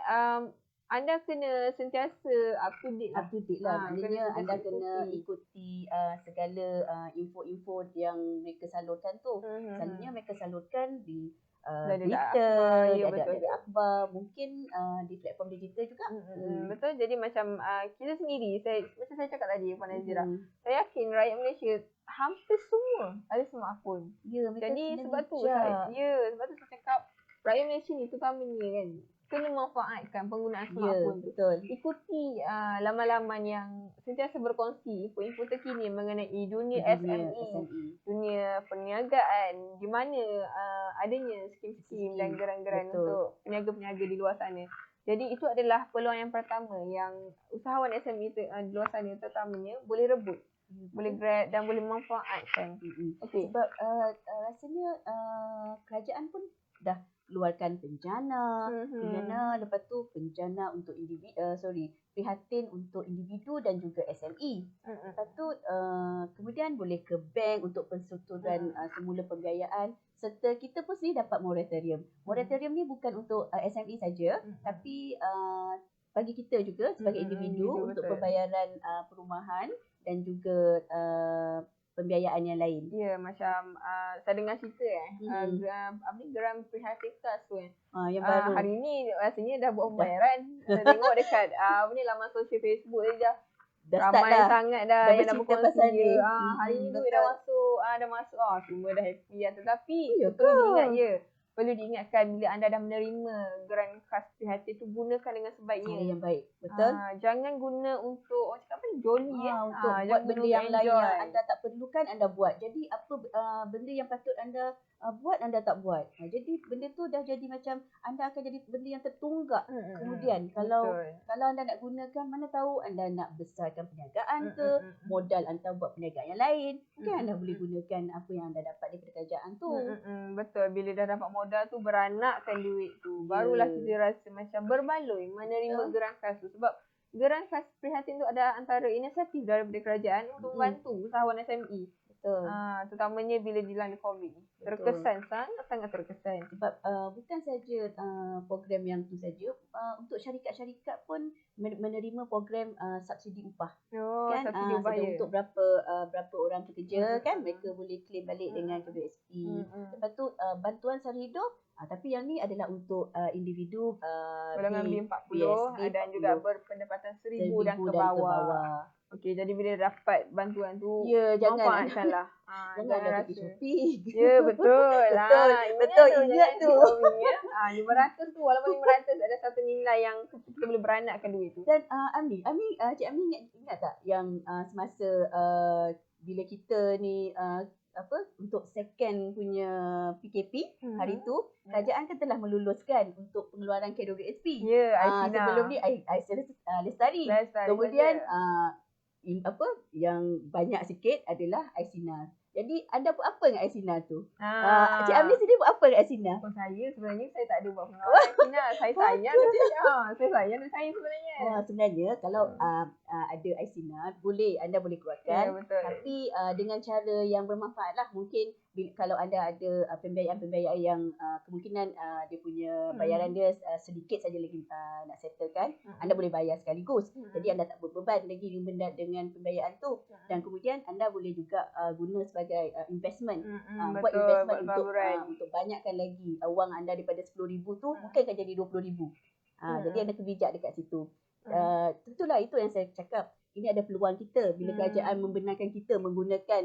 anda kena sentiasa up to date lah. Maknanya anda kena ikuti segala info-info yang mereka salurkan tu. Selalunya mereka salurkan di Twitter, ada akhbar, mungkin di platform digital juga. Betul. Jadi macam kita sendiri, macam saya cakap tadi Puan Nazira, saya yakin rakyat Malaysia hampir semua ada smartphone. Jadi sebab tu saya cakap rakyat Malaysia ni terutamanya kan kena manfaatkan penggunaan smartphone tu. Ikuti laman-laman yang sentiasa berkongsi info-info terkini mengenai dunia SME, dunia perniagaan, di mana adanya skim-skim dan geran-geran untuk peniaga-peniaga di luar sana. Jadi itu adalah peluang yang pertama yang usahawan SME di luar sana terutamanya boleh rebut, boleh grab dan boleh manfaatkan. Sebab rasanya kerajaan pun dah keluarkan penjana, lepas tu penjana untuk prihatin untuk individu dan juga SME. Lepas tu kemudian boleh ke bank untuk pensuturan semula pembiayaan, serta kita pun sendiri dapat moratorium. Moratorium ni bukan untuk SME saja, tapi bagi kita juga sebagai individu untuk pembayaran perumahan dan juga pembiayaan yang lain. Ya, macam saya dengar cerita geran prihatin khas tu yang baru. Hari ni rasanya dah buat pembayaran. Saya tengok dekat laman sosial Facebook dia dah ramai sangat dah yang dah berkongsi. Hari ni duit dah masuk. Semua dah happy. Tetapi perlu diingatkan bila anda dah menerima geran khas prihatin tu, gunakan dengan sebaiknya. Yang baik. Betul. Jangan guna untuk orang cakap apa jolly untuk buat benda yang lain yang anda tak perlukan anda buat. Jadi apa benda yang patut anda buat anda tak buat. Jadi benda tu dah jadi macam anda akan jadi benda yang tertunggak. Kemudian kalau anda nak gunakan, mana tahu anda nak besarkan perniagaan ke, modal anda buat perniagaan yang lain. Mungkin anda boleh gunakan apa yang anda dapat daripada kerajaan tu. Betul. Bila dah dapat modal tu, beranakkan duit tu, barulah kita rasa macam berbaloi menerima geran khas tu. Sebab geran khas prihatin tu ada antara inisiatif daripada kerajaan untuk membantu usahawan SME. Terutamanya bila dilanda COVID. Terkesan, sangat terkesan. Sebab bukan saja program yang tu saja, untuk syarikat-syarikat pun menerima program subsidi upah. Subsidi upah untuk berapa orang pekerja kan, mereka boleh claim balik dengan WSP. Lepas tu bantuan sara hidup, tapi yang ni adalah untuk individu golongan B40 dan juga berpendapatan 1,000 dan ke bawah. Okey, jadi bila dapat bantuan tu, manfaatkanlah. Jangan rasa shopping. Ya, betul. Betul, ingat tu. 500 tu, walaupun 500 ada satu nilai yang kita boleh beranakkan duit tu. Dan Cik Amni ingat tak yang semasa bila kita ni untuk second punya PKP hari tu, kerajaan kan telah meluluskan untuk pengeluaran KWSP. Aisina. Sebelum ni Aisyah Lestari. Kemudian yang banyak sikit adalah Aisina. Jadi anda buat apa dengan Aisina tu? Cik Amni sendiri buat apa dengan Aisina? Saya sebenarnya saya tak ada buat pengeluaran Aisina. Saya sayang saya sayang dan saya sebenarnya. Sebenarnya kalau ada Aisina, anda boleh keluarkan. Betul. Tapi dengan cara yang bermanfaat lah. Mungkin kalau anda ada pembiayaan-pembiayaan yang kemungkinan dia punya bayaran dia sedikit saja lagi nak settlekan, anda boleh bayar sekaligus. Jadi anda tak berbeban lagi dengan pembiayaan tu. Dan kemudian anda boleh juga guna sebagai investment. Buat investment untuk banyakkan lagi wang anda daripada 10,000 tu mungkin akan jadi 20,000. Jadi anda kebijak dekat situ. Tentulah itu yang saya cakap. Ini ada peluang kita bila kerajaan membenarkan kita menggunakan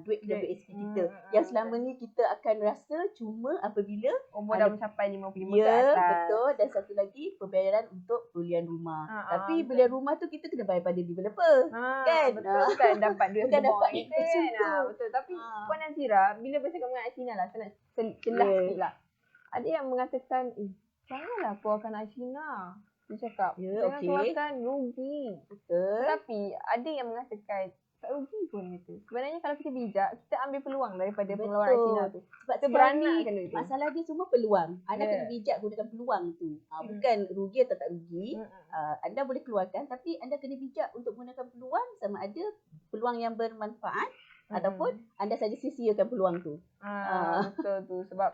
duit WSP kita. Yang selama ni kita akan rasa cuma apabila umur dah mencapai 55 ke ya, atas. betul. Dan satu lagi pembayaran untuk belian rumah. Tapi belian rumah tu kita kena bayar pada developer. Kan? Betul, bukan dapat duit bukan dapat kita kan. Betul. Tapi Puan Nazira, bila bercakap mengenai Cina lah, saya nak celah sikit lah. Ada yang mengatakan, janganlah keluarkan Cina. Dia cakap, jangan keluarkan, rugi. Betul. Tapi ada yang mengatakan, tak rugi pun gitu. Sebenarnya kalau kita bijak, kita ambil peluang daripada pengeluaran Cina tu. Sebab kita beranakkan duit tu. Masalah dia semua peluang. Anda kena bijak gunakan peluang tu. Bukan rugi atau tak rugi. Anda boleh keluarkan, tapi anda kena bijak untuk gunakan peluang, sama ada peluang yang bermanfaat ataupun anda saja sia-siakan peluang tu. Betul tu. Sebab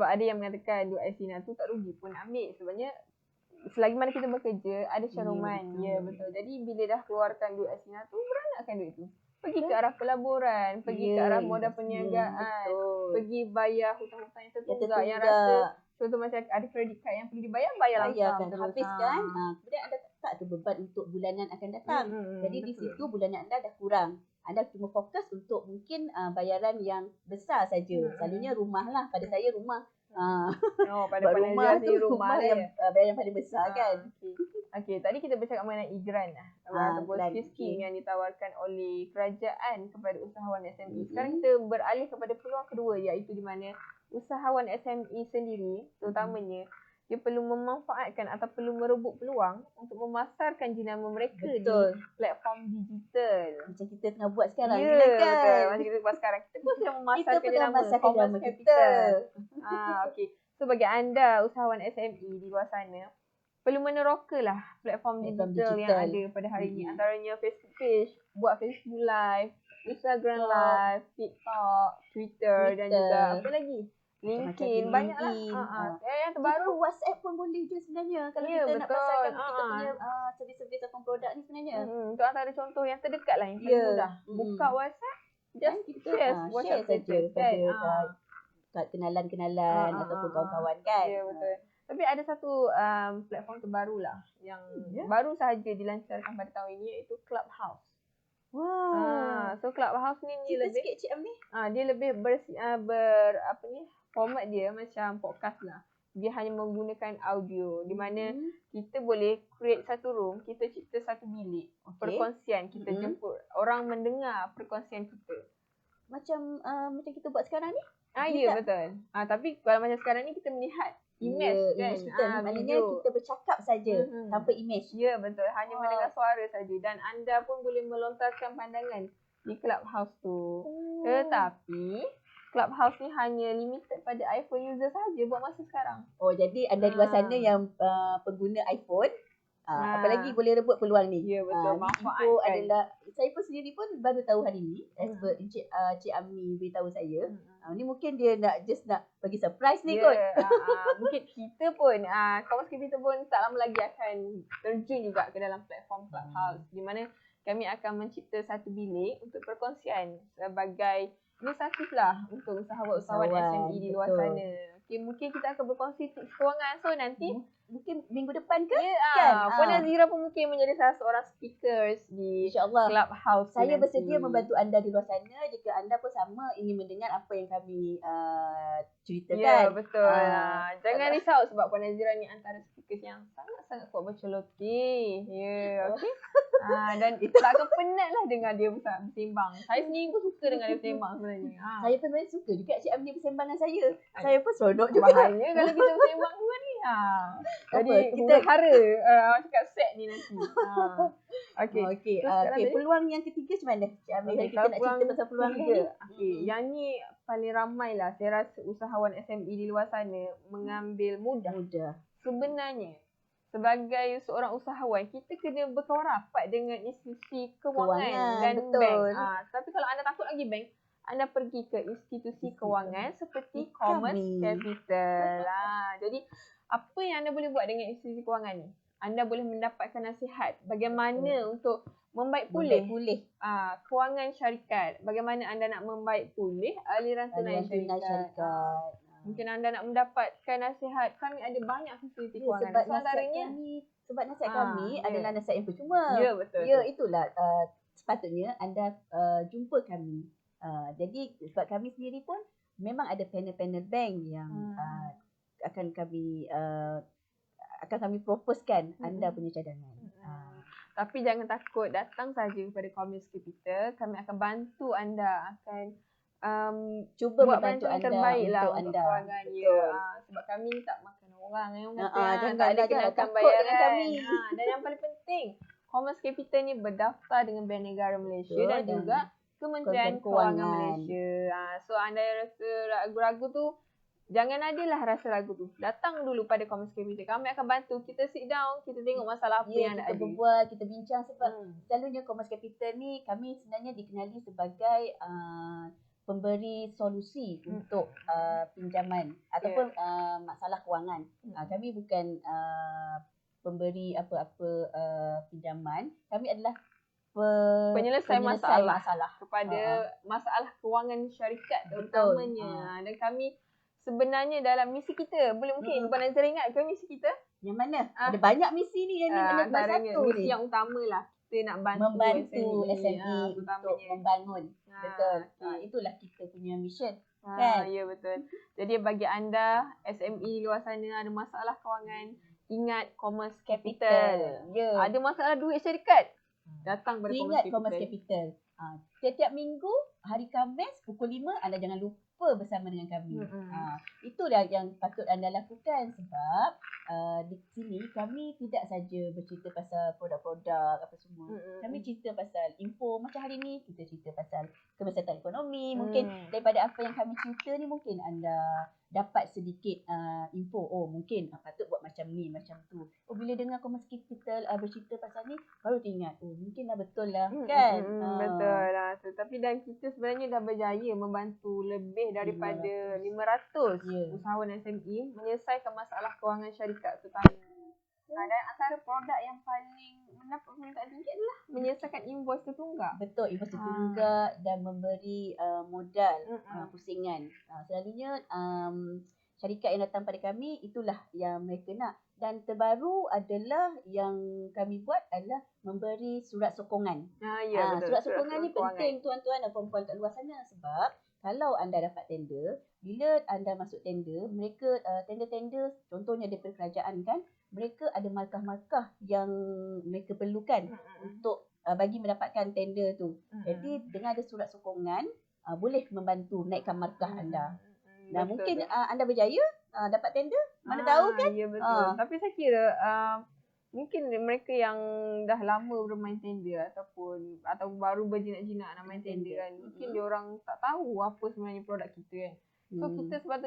ada yang mengatakan duit Cina tu tak rugi pun ambil. Sebenarnya selagi mana kita bekerja, ada caruman. Ya, betul. Jadi bila dah keluarkan duit Cina tu, beranakkan duit tu. Pergi ke arah pelaburan, pergi ke arah modal perniagaan, pergi bayar hutang-hutang yang tertunggak. Yang rasa, contoh macam ada kredit card yang perlu dibayar, bayar langsung. Habiskan. Kemudian anda tak ada beban untuk bulanan akan datang. Jadi di situ bulanan anda dah kurang. Anda cuma fokus untuk mungkin bayaran yang besar saja. Selalunya rumah lah. Pada saya rumah. Pada rumah tu rumah yang bayaran paling besar kan. Okey, tadi kita bercakap mengenai igran ataupun skill yang ditawarkan oleh kerajaan kepada usahawan SME. Sekarang kita beralih kepada peluang kedua, iaitu di mana usahawan SME sendiri terutamanya dia perlu memanfaatkan atau perlu merebut peluang untuk memasarkan jenama mereka di platform digital. Macam kita tengah buat sekarang kan? Betul. Macam kita buat sekarang. Kita pun sedang memasarkan jenama Commerce Capital. Okey. So bagi anda usahawan SME di luar sana, perlu menerokalah platform digital yang ada pada hari ini. Antaranya Facebook page, buat Facebook Live, Instagram Live, TikTok, Twitter dan juga apa lagi? LinkedIn, banyaklah. Yang terbaru WhatsApp pun boleh je sebenarnya. Kalau kita nak pasarkan kita punya servis-servis ataupun produk ni sebenarnya. Itu antara contoh yang terdekat lah, yang paling mudah. Buka WhatsApp, just share WhatsApp saja pada kenalan-kenalan ataupun kawan-kawan kan. Ya, betul. Tapi ada satu platform terbaru lah yang baru sahaja dilancarkan pada tahun ini, iaitu Clubhouse. So Clubhouse ni dia lebih sikit Cik Am ni. Dia lebih format dia macam podcast lah. Dia hanya menggunakan audio di mana kita boleh create satu room, kita cipta satu bilik perkongsian, kita jemput orang mendengar perkongsian kita. Macam kita buat sekarang ni? Ya, betul. Tapi kalau macam sekarang ni kita melihat image kan. Maknanya kita bercakap saja tanpa image. Ya, betul. Hanya mendengar suara saja dan anda pun boleh melontarkan pandangan di Clubhouse tu. Tetapi Clubhouse ni hanya limited pada iPhone user saja buat masa sekarang. Jadi anda di luar sana yang pengguna iPhone, apalagi boleh rebut peluang ni. Ya, betul. Info adalah, saya pun sendiri pun baru tahu hari ni, as per Cik Amni beritahu saya. Ni mungkin dia nak bagi surprise ni kot. Mungkin kita pun, kawan kita pun tak lama lagi akan terjun juga ke dalam platform Clubhouse. Di mana kami akan mencipta satu bilik untuk perkongsian sebagai inisiatif lah untuk usahawan SME di luar sana. Mungkin kita akan berkongsi tips kewangan. So nanti mungkin minggu depan ke? Puan Nazira pun mungkin menjadi salah seorang speakers di Clubhouse. Saya bersedia membantu anda di luar sana jika anda pun sama ingin mendengar apa yang kami ceritakan. Ya, betul. Jangan risau sebab Puan Nazira ni antara speakers yang sangat-sangat kuat berceloteh. Ya, okey. Dan takkan penat lah dengar dia bersembang. Saya sendiri pun suka dengar dia bersembang sebenarnya. Saya pun sebenarnya suka juga Cik Amni bersembang dengan saya. Saya pun seronok juga. Bahaya kalau kita bersembang dua ni. Jadi kita hara cakap set ni nanti. Okey. Peluang yang ketiga macam mana Cik Amni? Kita nak cerita pasal peluang ni. Yang ni paling ramai lah saya rasa usahawan SME di luar sana mengambil mudah. Sebenarnya sebagai seorang usahawan, kita kena berkawan rapat dengan institusi kewangan dan bank. Tapi kalau anda takut lagi bank, anda pergi ke institusi kewangan seperti Commerce Kami. Capital. Jadi apa yang anda boleh buat dengan institusi kewangan ni? Anda boleh mendapatkan nasihat bagaimana untuk membaik pulih kewangan syarikat. Bagaimana anda nak membaik pulih aliran tunai syarikat. Mungkin anda nak mendapatkan nasihat. Kami ada banyak fasiliti kewangan. Sebab nasihat kami adalah nasihat yang percuma. Ya, betul. Ya, itulah sepatutnya anda jumpa kami. Jadi sebab kami sendiri pun memang ada panel-panel bank yang akan kami proposekan anda punya cadangan. Tapi jangan takut, datang saja kepada Commerce Capital. Kami akan bantu anda, akan cuba buat membantu anda terbaik lah untuk untuk anda. kewangan. Sebab kami tak makan orang. Jangan tak ada jangan kenakan takut bayaran dengan kami. Dan yang paling penting, Commerce Capital ni berdaftar dengan Bank Negara Malaysia dan juga Kementerian Kewangan Malaysia. So anda rasa ragu-ragu tu, jangan adalah rasa ragu tu. Datang dulu pada Commerce Capital. Kami akan bantu. Kita sit down, kita tengok masalah apa yang anda ada. Kita berbual, kita bincang sebab selalunya Commerce Capital ni kami sebenarnya dikenali sebagai pemberi solusi untuk pinjaman ataupun masalah kewangan. Kami bukan pemberi apa-apa pinjaman. Kami adalah penyelesai masalah kepada masalah kewangan syarikat terutamanya. Dan kami sebenarnya dalam misi kita, mungkin Puan Nazira ingat ke misi kita? Yang mana? Ada banyak misi ni yang ni antaranya misi yang utama lah. Kita nak membantu SME untuk membangun. Betul. Itulah kita punya mission. Kan? Ya, betul. Jadi bagi anda SME luar sana ada masalah kewangan, ingat Commerce Capital. Ada masalah duit syarikat, datang pada Commerce Capital. Setiap minggu hari Khamis pukul 5 anda jangan lupa bersama dengan kami. Itulah yang patut anda lakukan sebab di sini kami tidak saja bercerita pasal produk-produk apa semua. Kami cerita pasal info macam hari ni kita cerita pasal kemaslahatan ekonomi. Mungkin daripada apa yang kami cerita ni mungkin anda dapat sedikit info. Oh, mungkin patut buat macam ni, macam tu. Oh, bila dengar Commerce Capital bercerita pasal ni, baru teringat. Oh, mungkin dah betul lah, kan? Betul lah. Tapi dan kita sebenarnya dah berjaya membantu lebih daripada 500 usahawan SME menyelesaikan masalah kewangan syarikat terutama. Dan antara produk yang paling mendapat permintaan tinggi adalah menyelesaikan invoice tertunggak. Betul, invoice tertunggak dan memberi modal pusingan. Selalunya syarikat yang datang pada kami itulah yang mereka nak. Dan terbaru adalah yang kami buat adalah memberi surat sokongan. Betul. Surat sokongan ni penting tuan-tuan dan puan-puan kat luar sana sebab kalau anda dapat tender, bila anda masuk tender, mereka tender-tender contohnya daripada kerajaan kan, mereka ada markah-markah yang mereka perlukan untuk bagi mendapatkan tender tu. Jadi dengan ada surat sokongan boleh membantu naikkan markah anda. Nah, mungkin anda berjaya dapat tender, mana tahu kan? Ya, betul. Tapi saya kira mungkin mereka yang dah lama bermain tender atau baru berjinak-jinak nak main tender kan, mungkin dia orang tak tahu apa sebenarnya produk kita kan. So sebab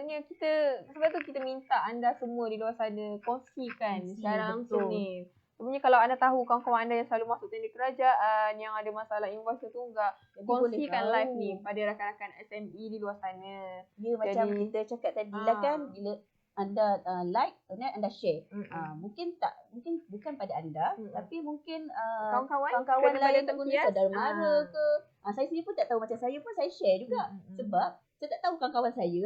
tu kita minta anda semua di luar sana kongsikan secara langsung ni. Sebenarnya kalau anda tahu kawan-kawan anda yang selalu masuk tender kerajaan, yang ada masalah invoice tertunggak, kongsikan live ni pada rakan-rakan SME di luar sana. Ya, macam kita cakap tadi lah kan, bila anda like, anda share. Mungkin bukan pada anda, tapi mungkin kawan-kawan lain guna saudara mara ke. Saya sendiri pun tak tahu, macam saya pun saya share juga. Sebab saya tak tahu kawan-kawan saya,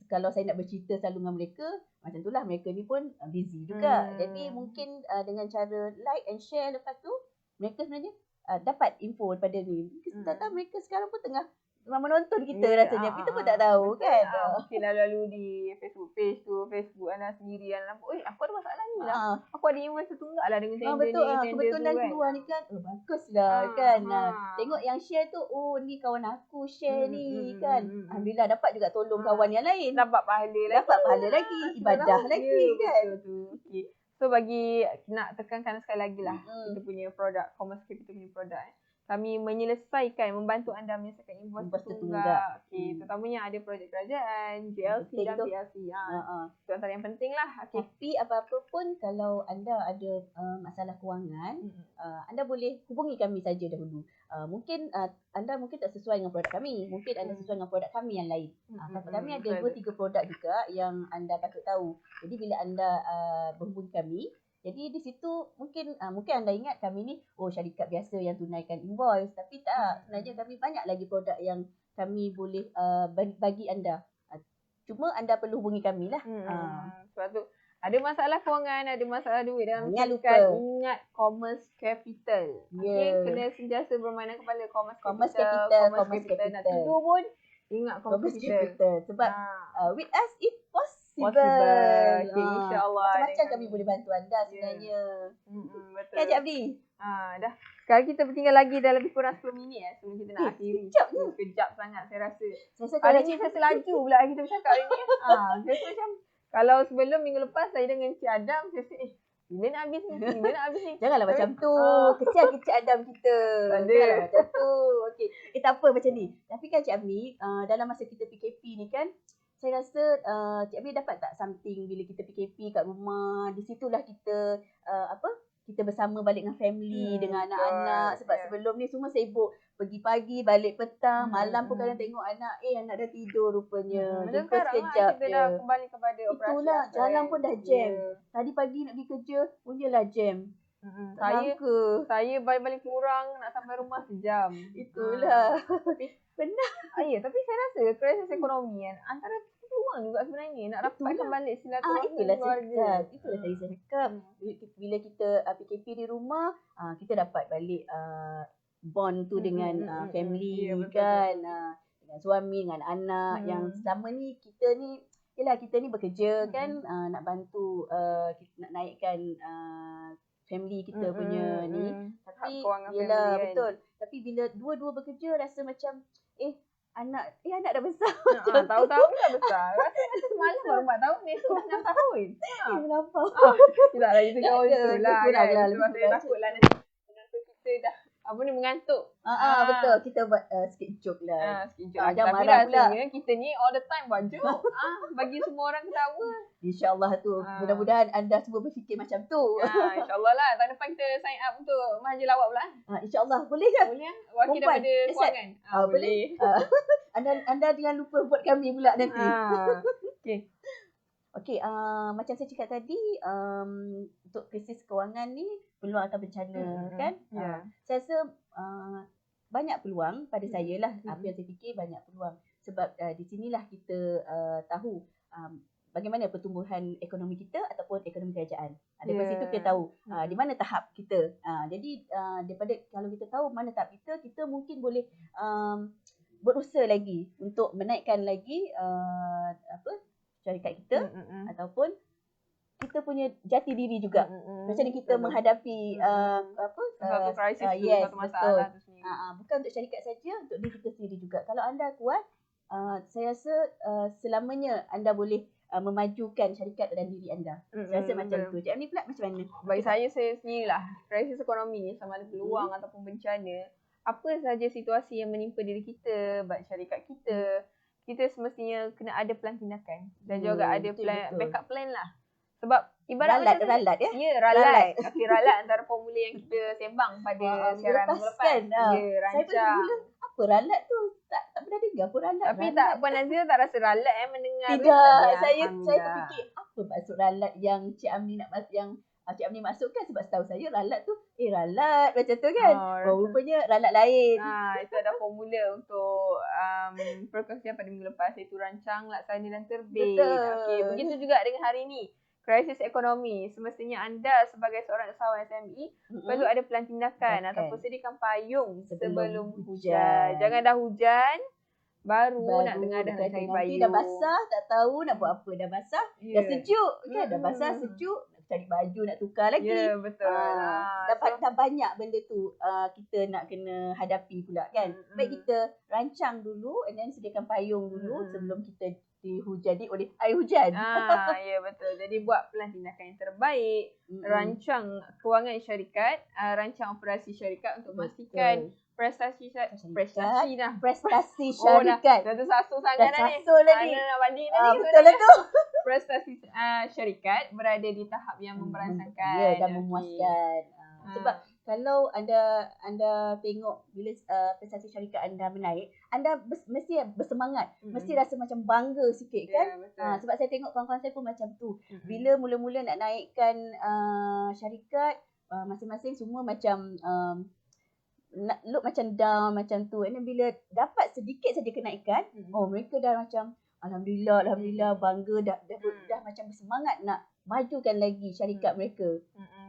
kalau saya nak bercerita selalu dengan mereka, macam itulah mereka ni pun busy juga. Jadi mungkin dengan cara like and share lepas tu, mereka sebenarnya dapat info daripada ni. Kita tak tahu mereka sekarang pun tengah menonton kita rasanya. Kita pun tak tahu kan. Mungkin lalu di Facebook page tu, Facebook anda sendiri yang nampak, aku ada masalah ni lah. Aku ada invoice tertunggak lah dengan tender betul, ni. kebetulan kan. keluar ni kan. Baguslah kan. Tengok yang share tu, oh ni kawan aku share ni kan. Alhamdulillah dapat juga tolong kawan yang lain. Dapat pahala lagi. Ibadah lagi kan. Betul. Okay. So bagi nak tekankan sekali lagi lah kita punya produk, Commerce Capital punya produk. Kami membantu anda menyelesaikan invoice tertunggak. Terutamanya ada projek kerajaan, JLC dan PLC. Itu antara yang penting lah. Tapi apa-apa pun kalau anda ada masalah kewangan, anda boleh hubungi kami saja dahulu. Mungkin anda mungkin tak sesuai dengan produk kami. Mungkin anda sesuai dengan produk kami yang lain. Kami ada 2-3 produk juga yang anda patut tahu. Jadi bila anda menghubungi kami, jadi di situ mungkin anda ingat kami ni syarikat biasa yang tunaikan invoice, tapi tak, sebenarnya kami banyak lagi produk yang kami boleh bagi anda. Cuma anda perlu hubungi kami lah. Sebab tu ada masalah kewangan, ada masalah duit dalam Jangan syarikat, lupa. ingat commerce capital. Yeah. Kena sentiasa bermain kepala commerce Commerce capital. capital. Nak tidur pun ingat commerce capital. Sebab with us it possible. Okay, insyaAllah. Macam-macam kami boleh bantu anda sebenarnya. Betul. Kan Cik Abdi? Dah. Sekarang kita bertinggal lagi dalam lebih kurang 10 minit sebelum kita nak akhiri. Kejap sangat saya rasa. Hari ni saya selaju pula kita bercakap hari ni. Saya rasa macam kalau sebelum minggu lepas saya dengan Cik Adam, saya rasa bila nak habis ni? Janganlah macam tu. Kecil Adam kita. Janganlah macam tu. Okey. Tak apa macam ni. Tapi kan Cik Abdi, dalam masa kita PKP ni kan, saya rasa Cik Abdi dapat tak something bila kita PKP kat rumah. Di situlah kita kita bersama balik dengan family, dengan anak-anak. Sebab sebelum ni semua sibuk. Pergi pagi, balik petang, malam pun kadang tengok anak, anak dah tidur rupanya. Jumpa sekejap kita je. dah kembali kepada operasi. Itulah, jalan pun dah jam. Tadi pagi nak pergi kerja, punyalah jam. Saya balik kurang, nak sampai rumah sejam. Itulah. Benar. Tapi saya rasa krisis ekonomi kan, antara peluang juga sebenarnya nak dapatkan balik silaturahmi keluarga. Itulah tadi saya cakap. Bila kita PKP di rumah, kita dapat balik bond tu dengan family kan, dengan suami, dengan anak yang selama ni kita ni bekerja kan, nak bantu nak naikkan family kita punya ni. Tapi yelah betul. Tapi bila dua-dua bekerja rasa macam anak dah besar. Tahu-tahu dah besar. Rasa semalam baru 4 tahun, esok 6 tahun. Melampau. Tidak lah, itu jauh itulah. Saya takutlah nanti kita dah mengantuk. Betul. Kita buat sikit joke lah. Jangan marah pula. Kita ni all the time buat joke. Bagi semua orang ketawa. InsyaAllah tu. Mudah-mudahan anda semua berfikir macam tu. InsyaAllah lah. Tahun depan kita sign up untuk Mahaja Lawak pula. InsyaAllah. Boleh kan? Boleh. Wakil daripada kewangan. Boleh. Anda jangan lupa buat kami pula nanti. Okey, macam saya cakap tadi, untuk krisis kewangan ni peluang atau bencana kan? Saya rasa banyak peluang pada saya lah. Apa yang saya fikir banyak peluang. Sebab di sinilah kita tahu bagaimana pertumbuhan ekonomi kita ataupun ekonomi kerajaan. Daripada situ kita tahu di mana tahap kita. Jadi daripada kalau kita tahu mana tahap kita mungkin boleh berusaha lagi untuk menaikkan lagi syarikat kita ataupun kita punya jati diri juga. Macam ni kita menghadapi satu krisis tu, satu masalah tu sendiri. Bukan untuk syarikat saja, untuk diri kita sendiri juga. Kalau anda kuat, saya rasa selamanya anda boleh memajukan syarikat dan diri anda. Saya rasa macam tu. Cik Amni pula macam mana? Bagi saya sendirilah, krisis ekonomi ni sama ada peluang ataupun bencana, apa sahaja situasi yang menimpa diri kita, baik syarikat kita semestinya kena ada plan tindakan dan juga ada plan, backup plan lah. Sebab ibarat ralat ya? Ya, ralat. Okey, ralat antara formula yang kita sembang pada siaran minggu lepas. Saya pun mula apa ralat tu? Tak pernah dengar pun ralat. Tapi tak Puan Nazira tak rasa ralat mendengar. Tidak, saya terfikir apa maksud ralat yang Cik Amni Cik Amni masukkan, sebab setahu saya ralat tu ralat macam tu kan. Rupanya ralat lain. Itu ada formula untuk perkongsian pada minggu lepas, iaitu rancang, laksana dan terbit. Okey, begitu juga dengan hari ini. Krisis ekonomi, semestinya anda sebagai seorang usahawan SME perlu ada plan tindakan ataupun sediakan payung sebelum hujan. Jangan dah hujan baru nak dengar dah nak cari payung. Nanti dah basah tak tahu nak buat apa. Dah basah, dah sejuk kan, dah basah sejuk nak cari baju nak tukar lagi. Ya, betul. Dah banyak benda tu kita nak kena hadapi pula kan. Baik kita rancang dulu and then sediakan payung dulu sebelum kita dihujani oleh air hujan. Ya betul. Jadi buat plan tindakan yang terbaik, rancang kewangan syarikat, rancang operasi syarikat untuk memastikan prestasi syarikat. Dah tersasul sangat dah ni. Nak banding dah ni. Betul lah tu. Prestasi syarikat berada di tahap yang memberansangkan. Dan memuaskan. Sebab kalau anda tengok bila prestasi syarikat anda menaik, anda mesti bersemangat, mesti rasa macam bangga sikit kan. Sebab saya tengok kawan-kawan saya pun macam tu. Bila mula-mula nak naikkan syarikat, masing-masing semua macam nak look macam down macam tu. And then bila dapat sedikit saja kenaikan, mereka dah macam alhamdulillah bangga, dah macam bersemangat nak majukan lagi syarikat mereka.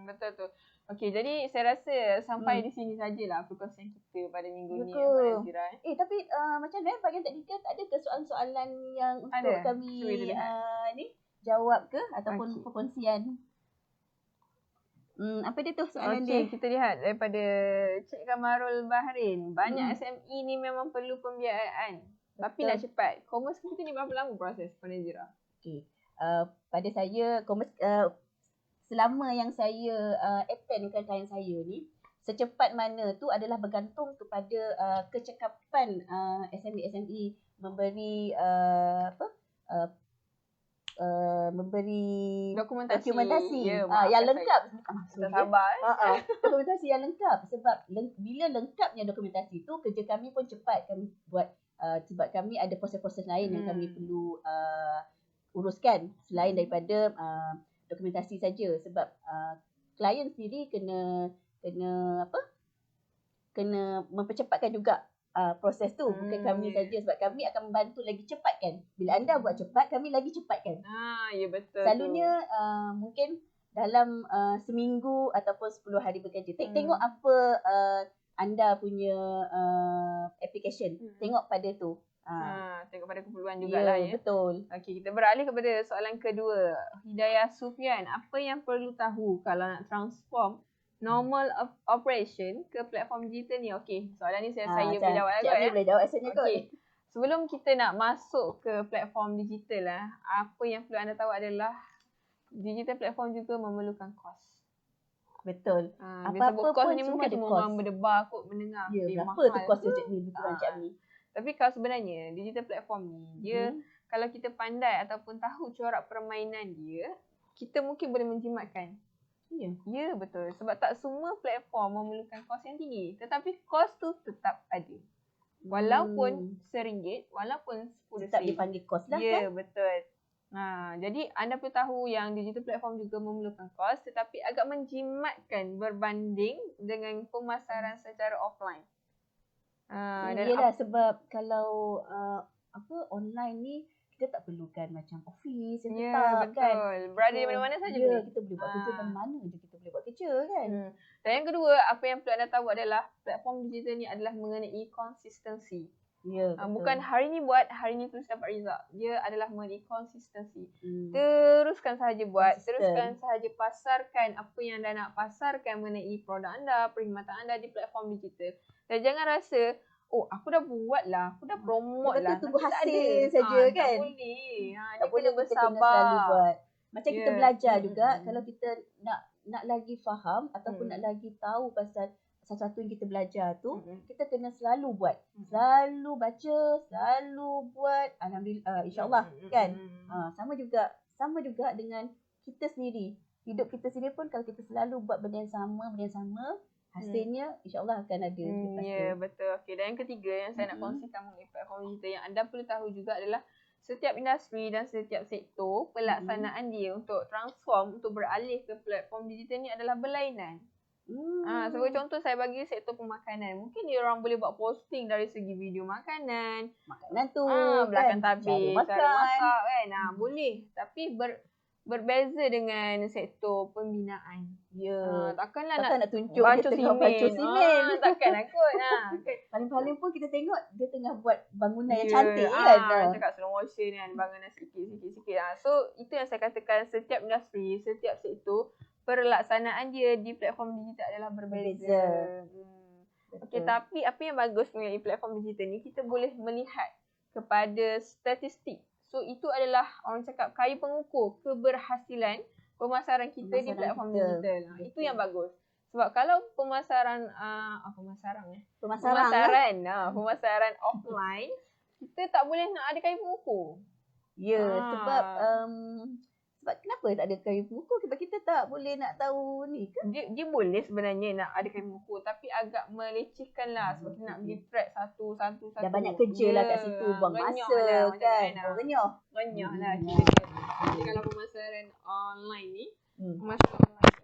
Betul tu. Okey, jadi saya rasa sampai di sini sajalah perkongsian kita pada minggu ni. Nazira. Tapi macam mana bahagian teknikal, tak ada ke soalan-soalan yang untuk kami ni jawab ke ataupun perkongsian? Apa dia tu soalan dia? Kita lihat daripada Cik Kamarul Bahrin. Banyak SME ni memang perlu pembiayaan. Tapi nak cepat. Commerce kita ni berapa lama proses, Puan Nazira? Okey. Pada saya, commerce selama yang saya attendkan klien saya ni, secepat mana tu adalah bergantung kepada kecekapan SME memberi memberi dokumentasi yang lengkap. Sabar. Dokumentasi yang lengkap, sebab bila lengkapnya dokumentasi tu, kerja kami pun cepat kami buat, sebab kami ada proses-proses lain yang kami perlu uruskan selain daripada dokumentasi saja. Sebab klien sendiri kena mempercepatkan juga proses tu, bukan kami saja, sebab kami akan membantu lagi cepatkan. Bila anda buat cepat, kami lagi cepatkan. Ya betul. Selalunya mungkin dalam seminggu ataupun 10 hari bekerja. Tengok apa anda punya application. Tengok pada tu. Tengok pada keperluan jugalah ya. Betul. Okey, kita beralih kepada soalan kedua. Hidayah Sufian, apa yang perlu tahu kalau nak transform normal operation ke platform digital ni? Okey, soalan ni saya boleh jawab agak ya. Boleh jawab asalnya kot. Okey. Sebelum kita nak masuk ke platform digital apa yang perlu anda tahu adalah digital platform juga memerlukan kos. Betul. Apa-apa kos ni mungkin semua orang berdebar kot mendengar. Berapa tu kos projek ni, macam ni. Tapi kalau sebenarnya digital platform ni, dia kalau kita pandai ataupun tahu corak permainan dia, kita mungkin boleh menjimatkan. Ya, betul. Sebab tak semua platform memerlukan kos yang tinggi. Tetapi kos tu tetap ada. Walaupun RM1, walaupun RM10. Tetap dipanggil kos lah kan? Ya, betul. Jadi anda perlu tahu yang digital platform juga memerlukan kos, tetapi agak menjimatkan berbanding dengan pemasaran secara offline. Yelah, sebab kalau online ni kita tak perlukan macam office yang tetap kan. Betul. Berada di mana-mana saja boleh. Kita boleh buat kerja dari mana je kita boleh buat kerja kan. Dan yang kedua, apa yang perlu anda tahu adalah platform digital ni adalah mengenai konsistensi. Bukan hari ni buat, hari ni terus dapat result. Dia adalah mengenai konsistensi. Teruskan sahaja buat, teruskan sahaja pasarkan apa yang anda nak pasarkan mengenai produk anda, perkhidmatan anda di platform digital. Dan jangan rasa, aku dah buat lah, aku dah promote lah. Tunggu hasil saja kan. Tak boleh. Tak boleh, kita kena selalu buat. Macam kita belajar juga, kalau kita nak lagi faham ataupun nak lagi tahu pasal sesuatu yang kita belajar tu, kita kena selalu buat. Selalu baca, selalu buat. Alhamdulillah, insyaAllah kan. Sama juga dengan kita sendiri. Hidup kita sendiri pun kalau kita selalu buat benda yang sama, hasilnya insyaAllah akan ada. Ya, betul. Okay, dan yang ketiga yang saya nak kongsikan mengenai platform digital yang anda perlu tahu juga adalah setiap industri dan setiap sektor pelaksanaan dia untuk transform, untuk beralih ke platform digital ni adalah berlainan. Sebagai contoh saya bagi sektor pemakanan. Mungkin dia orang boleh buat posting dari segi video makanan tu, belakang tabir, cara masak kan. Boleh. Tapi berbeza dengan sektor pembinaan. Takkanlah nak tunjuk bacuk simen. Takkan kot. Paling-paling pun kita tengok dia tengah buat bangunan yang cantik kan. Cakap slow motion kan, bangunan sikit-sikit. So itu yang saya katakan, setiap industri, setiap sektor pelaksanaan dia di platform digital adalah berbeza. Okey, tapi apa yang bagus mengenai platform digital ni, kita boleh melihat kepada statistik. So itu adalah orang cakap kayu pengukur keberhasilan pemasaran kita di platform digital. Itu yang bagus. Sebab kalau pemasaran offline, kita tak boleh nak ada kayu pengukur. Sebab Sebab kenapa tak ada kayu pemukul? Sebab kita tak boleh nak tahu ni ke? Dia boleh sebenarnya nak ada kayu pemukul, tapi agak melecehkan lah sebab kita nak pergi track satu. Dah banyak kerja lah kat situ, buang masa kan. Renyah. Renyah lah Hmm. cerita dia. Jadi kalau pemasaran online ni, pemasaran online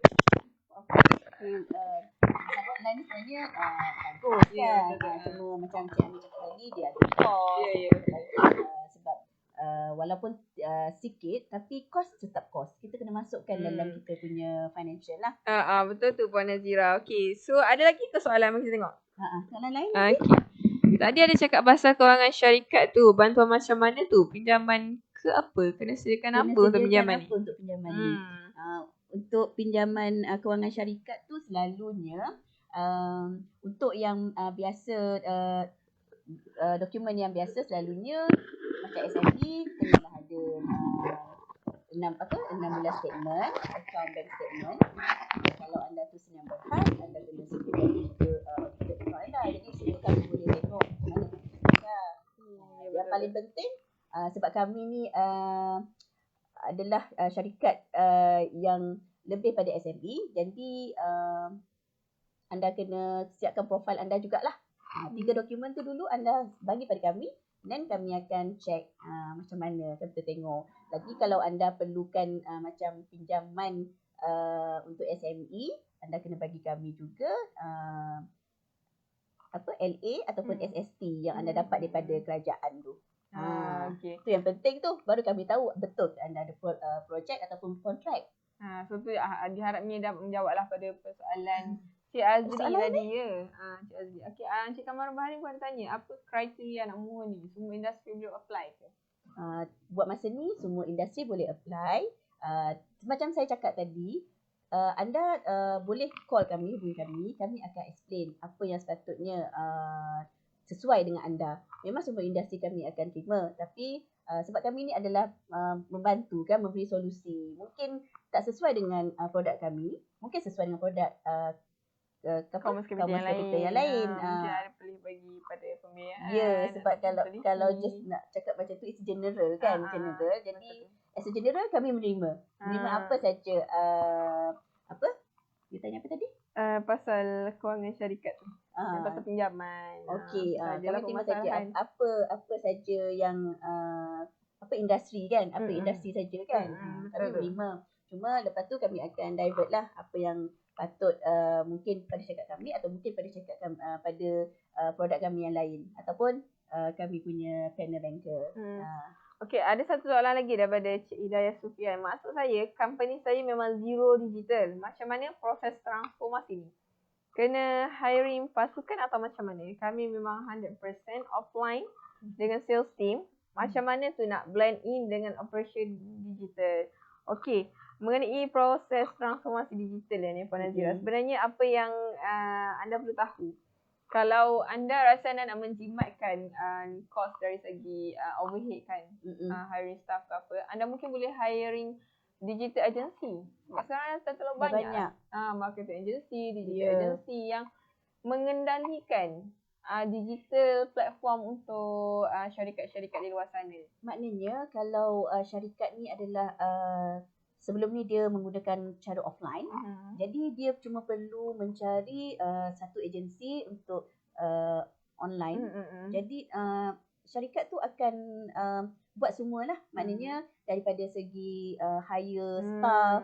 Online ni sebenarnya bagus Ya, kan. betul. Cuma macam Cik Ami cakap tadi, dia ada cost. Ya, ya. Sebab walaupun sikit, tapi cost tetap cost. Kita kena masukkan dalam kita punya financial lah. Betul tu Puan Nazira. Okay, so ada lagi ke soalan yang kita tengok? Soalan lain Okay. Tadi ada cakap pasal kewangan syarikat tu. Bantuan macam mana tu? Pinjaman ke apa? Kena sediakan apa untuk pinjaman ni? Apa untuk pinjaman ni? Untuk pinjaman kewangan syarikat tu selalunya untuk yang biasa dokumen yang biasa selalunya macam SME kenalah ada 16 statement, account bank statement. Kalau anda tu Sdn Bhd, anda kena sediakan juga audited account anda. Jadi semua kami boleh tengok mana yang paling penting sebab kami ni adalah syarikat yang lebih pada SME. Jadi anda kena siapkan profil anda jugalah. 3 dokumen tu dulu anda bagi pada kami, dan kami akan check macam mana kita tengok. Lagi kalau anda perlukan macam pinjaman untuk SME, anda kena bagi kami juga LA ataupun SST yang anda dapat daripada kerajaan tu. Okay. Tu yang penting tu, baru kami tahu betul anda ada projek ataupun kontrak. So tu diharapnya dapat menjawablah pada persoalan Cik Azri tadi ya. Cik Azri. Okay, Cik Kamarul Bahari pun tanya, apa kriteria nak mohon ni? Semua industri boleh apply ke? Buat masa ni semua industri boleh apply. Macam saya cakap tadi, anda boleh call kami, hubungi kami akan explain apa yang sepatutnya sesuai dengan anda. Memang semua industri kami akan terima, tapi sebab kami ni adalah membantu kan, memberi solusi. Mungkin tak sesuai dengan produk kami, mungkin sesuai dengan produk Commerce Capital yang lain. Mungkin ada boleh bagi pada pembiayaan. Ya, sebab kalau just nak cakap macam tu, it's general kan, general. Jadi as a general kami menerima apa saja. Apa? Dia tanya apa tadi? Pasal kewangan syarikat tu. Pasal pinjaman. Okey, kami terima saja apa saja yang apa industri kan, apa industri saja kan. Kami menerima. Cuma lepas tu kami akan divert lah apa yang patut mungkin pada syarikat kami atau mungkin pada syarikat pada produk kami yang lain ataupun kami punya panel banker. Okey, ada satu soalan lagi daripada Cik Hidayah Sufian. Maksud saya, company saya memang zero digital. Macam mana proses transformasi ni? Kena hiring pasukan atau macam mana? Kami memang 100% offline dengan sales team. Macam mana tu nak blend in dengan operation digital? Okey, mengenai proses transformasi digital ni Puan Nazira, sebenarnya apa yang anda perlu tahu, kalau anda rasa anda nak menjimatkan cost dari segi overhead kan, hiring staff ke apa, anda mungkin boleh hiring digital agency. Sekarang dah terlalu banyak. Marketing agency, digital agency yang mengendalikan digital platform untuk syarikat-syarikat di luar sana. Maknanya kalau syarikat ni adalah sebelum ni dia menggunakan cara offline, jadi dia cuma perlu mencari satu agensi untuk online. Jadi syarikat tu akan buat semualah. Maknanya daripada segi hire staff,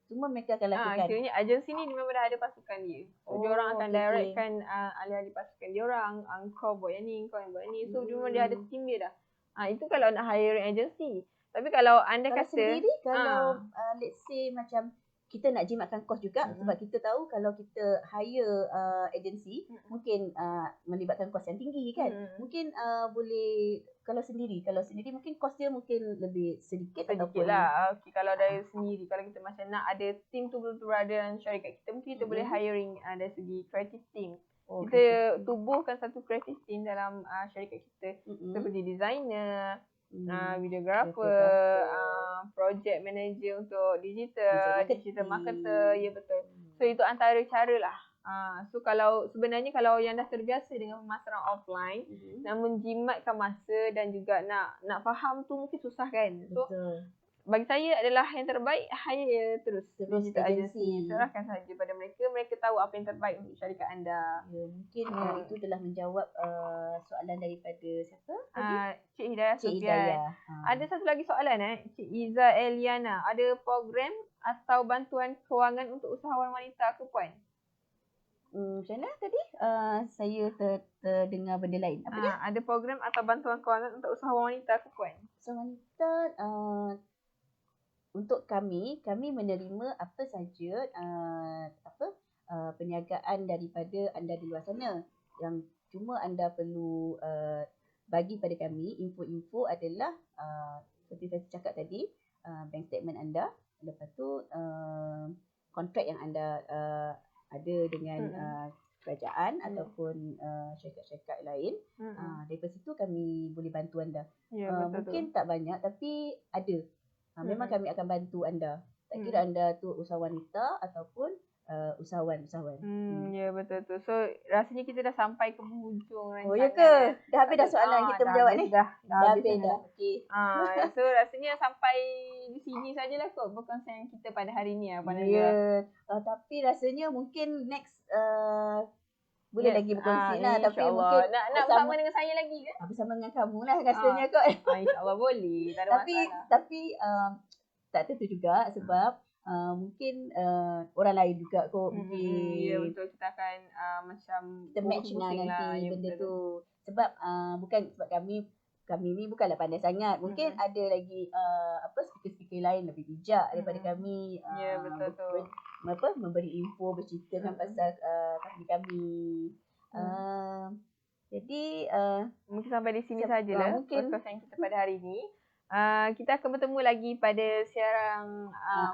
semua mereka akan lakukan. Akhirnya agensi ni memang dah ada pasukan dia. So diorang akan directkan ahli-ahli pasukan diorang, kau buat yang ni, kau yang buat yang ni. So dia ada team dia dah. Itu kalau nak hiring agensi. Tapi kalau anda kalau kata sendiri, kalau let's say macam kita nak jimatkan kos juga, sebab kita tahu kalau kita hire agensi mungkin melibatkan kos yang tinggi kan. Mungkin boleh kalau sendiri mungkin kos dia mungkin lebih sedikit ataupun lah. Okay, kalau dari sendiri, kalau kita macam nak ada team tu betul-betul berada dalam syarikat kita, mungkin kita boleh hiring dari segi creative team. Kita tubuhkan satu creative team dalam syarikat kita, seperti designer, videographer, project manager untuk digital marketer, ya betul. So itu antara cara lah. So sebenarnya kalau yang dah terbiasa dengan pemasaran offline, nak menjimatkan masa dan juga nak faham tu mungkin susah kan. So bagi saya adalah yang terbaik hire terus digital agensi. Serahkan saja pada mereka. Mereka tahu apa yang terbaik untuk syarikat anda. Ya, mungkin itu telah menjawab soalan daripada siapa tadi? Cik Hidayah Cik Sufian. Hidayah. Ada satu lagi soalan Cik Iza Eliana. Ada program atau bantuan kewangan untuk usahawan wanita ke Puan? Macam mana tadi? Saya terdengar benda lain. Apa dia? Ada program atau bantuan kewangan untuk usahawan wanita ke Puan? Usahawan wanita, untuk kami menerima apa saja perniagaan daripada anda di luar sana. Yang cuma anda perlu bagi pada kami info-info adalah seperti saya cakap tadi, bank statement anda, lepas tu kontrak yang anda ada dengan kerajaan ataupun syarikat-syarikat lain. Daripada situ kami boleh bantu anda. Ya, mungkin tak banyak tapi ada. Memang kami akan bantu anda. Tak kira anda tu usahawan wanita ataupun usahawan. Ya, betul tu. So rasanya kita dah sampai ke penghujung rancangan. Oh ya ke? Dah habis dah soalan kita menjawab ni? Dah habis dah. Okey. So rasanya sampai di sini sajalah kot perkongsian kita pada hari ni Puan Nazira. Ya. Tapi rasanya mungkin next boleh lagi berkongsi lah. Tapi mungkin nak bersama dengan saya lagi ke? Bersama dengan kamu lah rasanya kot. InsyaAllah boleh. Tak ada masalah. Tapi tak tentu juga sebab mungkin orang lain juga kot mungkin. Ya, betul. Kita akan macam kita match lah nanti benda tu. Sebab bukan sebab kami ni bukanlah pandai sangat. Mungkin ada lagi speaker-speaker lain lebih bijak daripada kami. Ya, betul tu. Memberi info, berceritakan pasal kami. Jadi mungkin sampai di sini sajalah perkongsian kita pada hari ini. Kita akan bertemu lagi pada siaran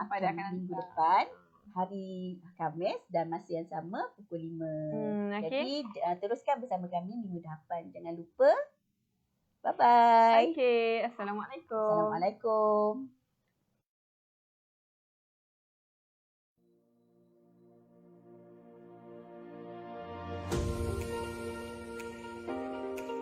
pada minggu depan, hari Khamis dan masa yang sama pukul 5. Jadi teruskan bersama kami minggu depan. Jangan lupa. Bye-bye. Okey. Assalamualaikum. Assalamualaikum.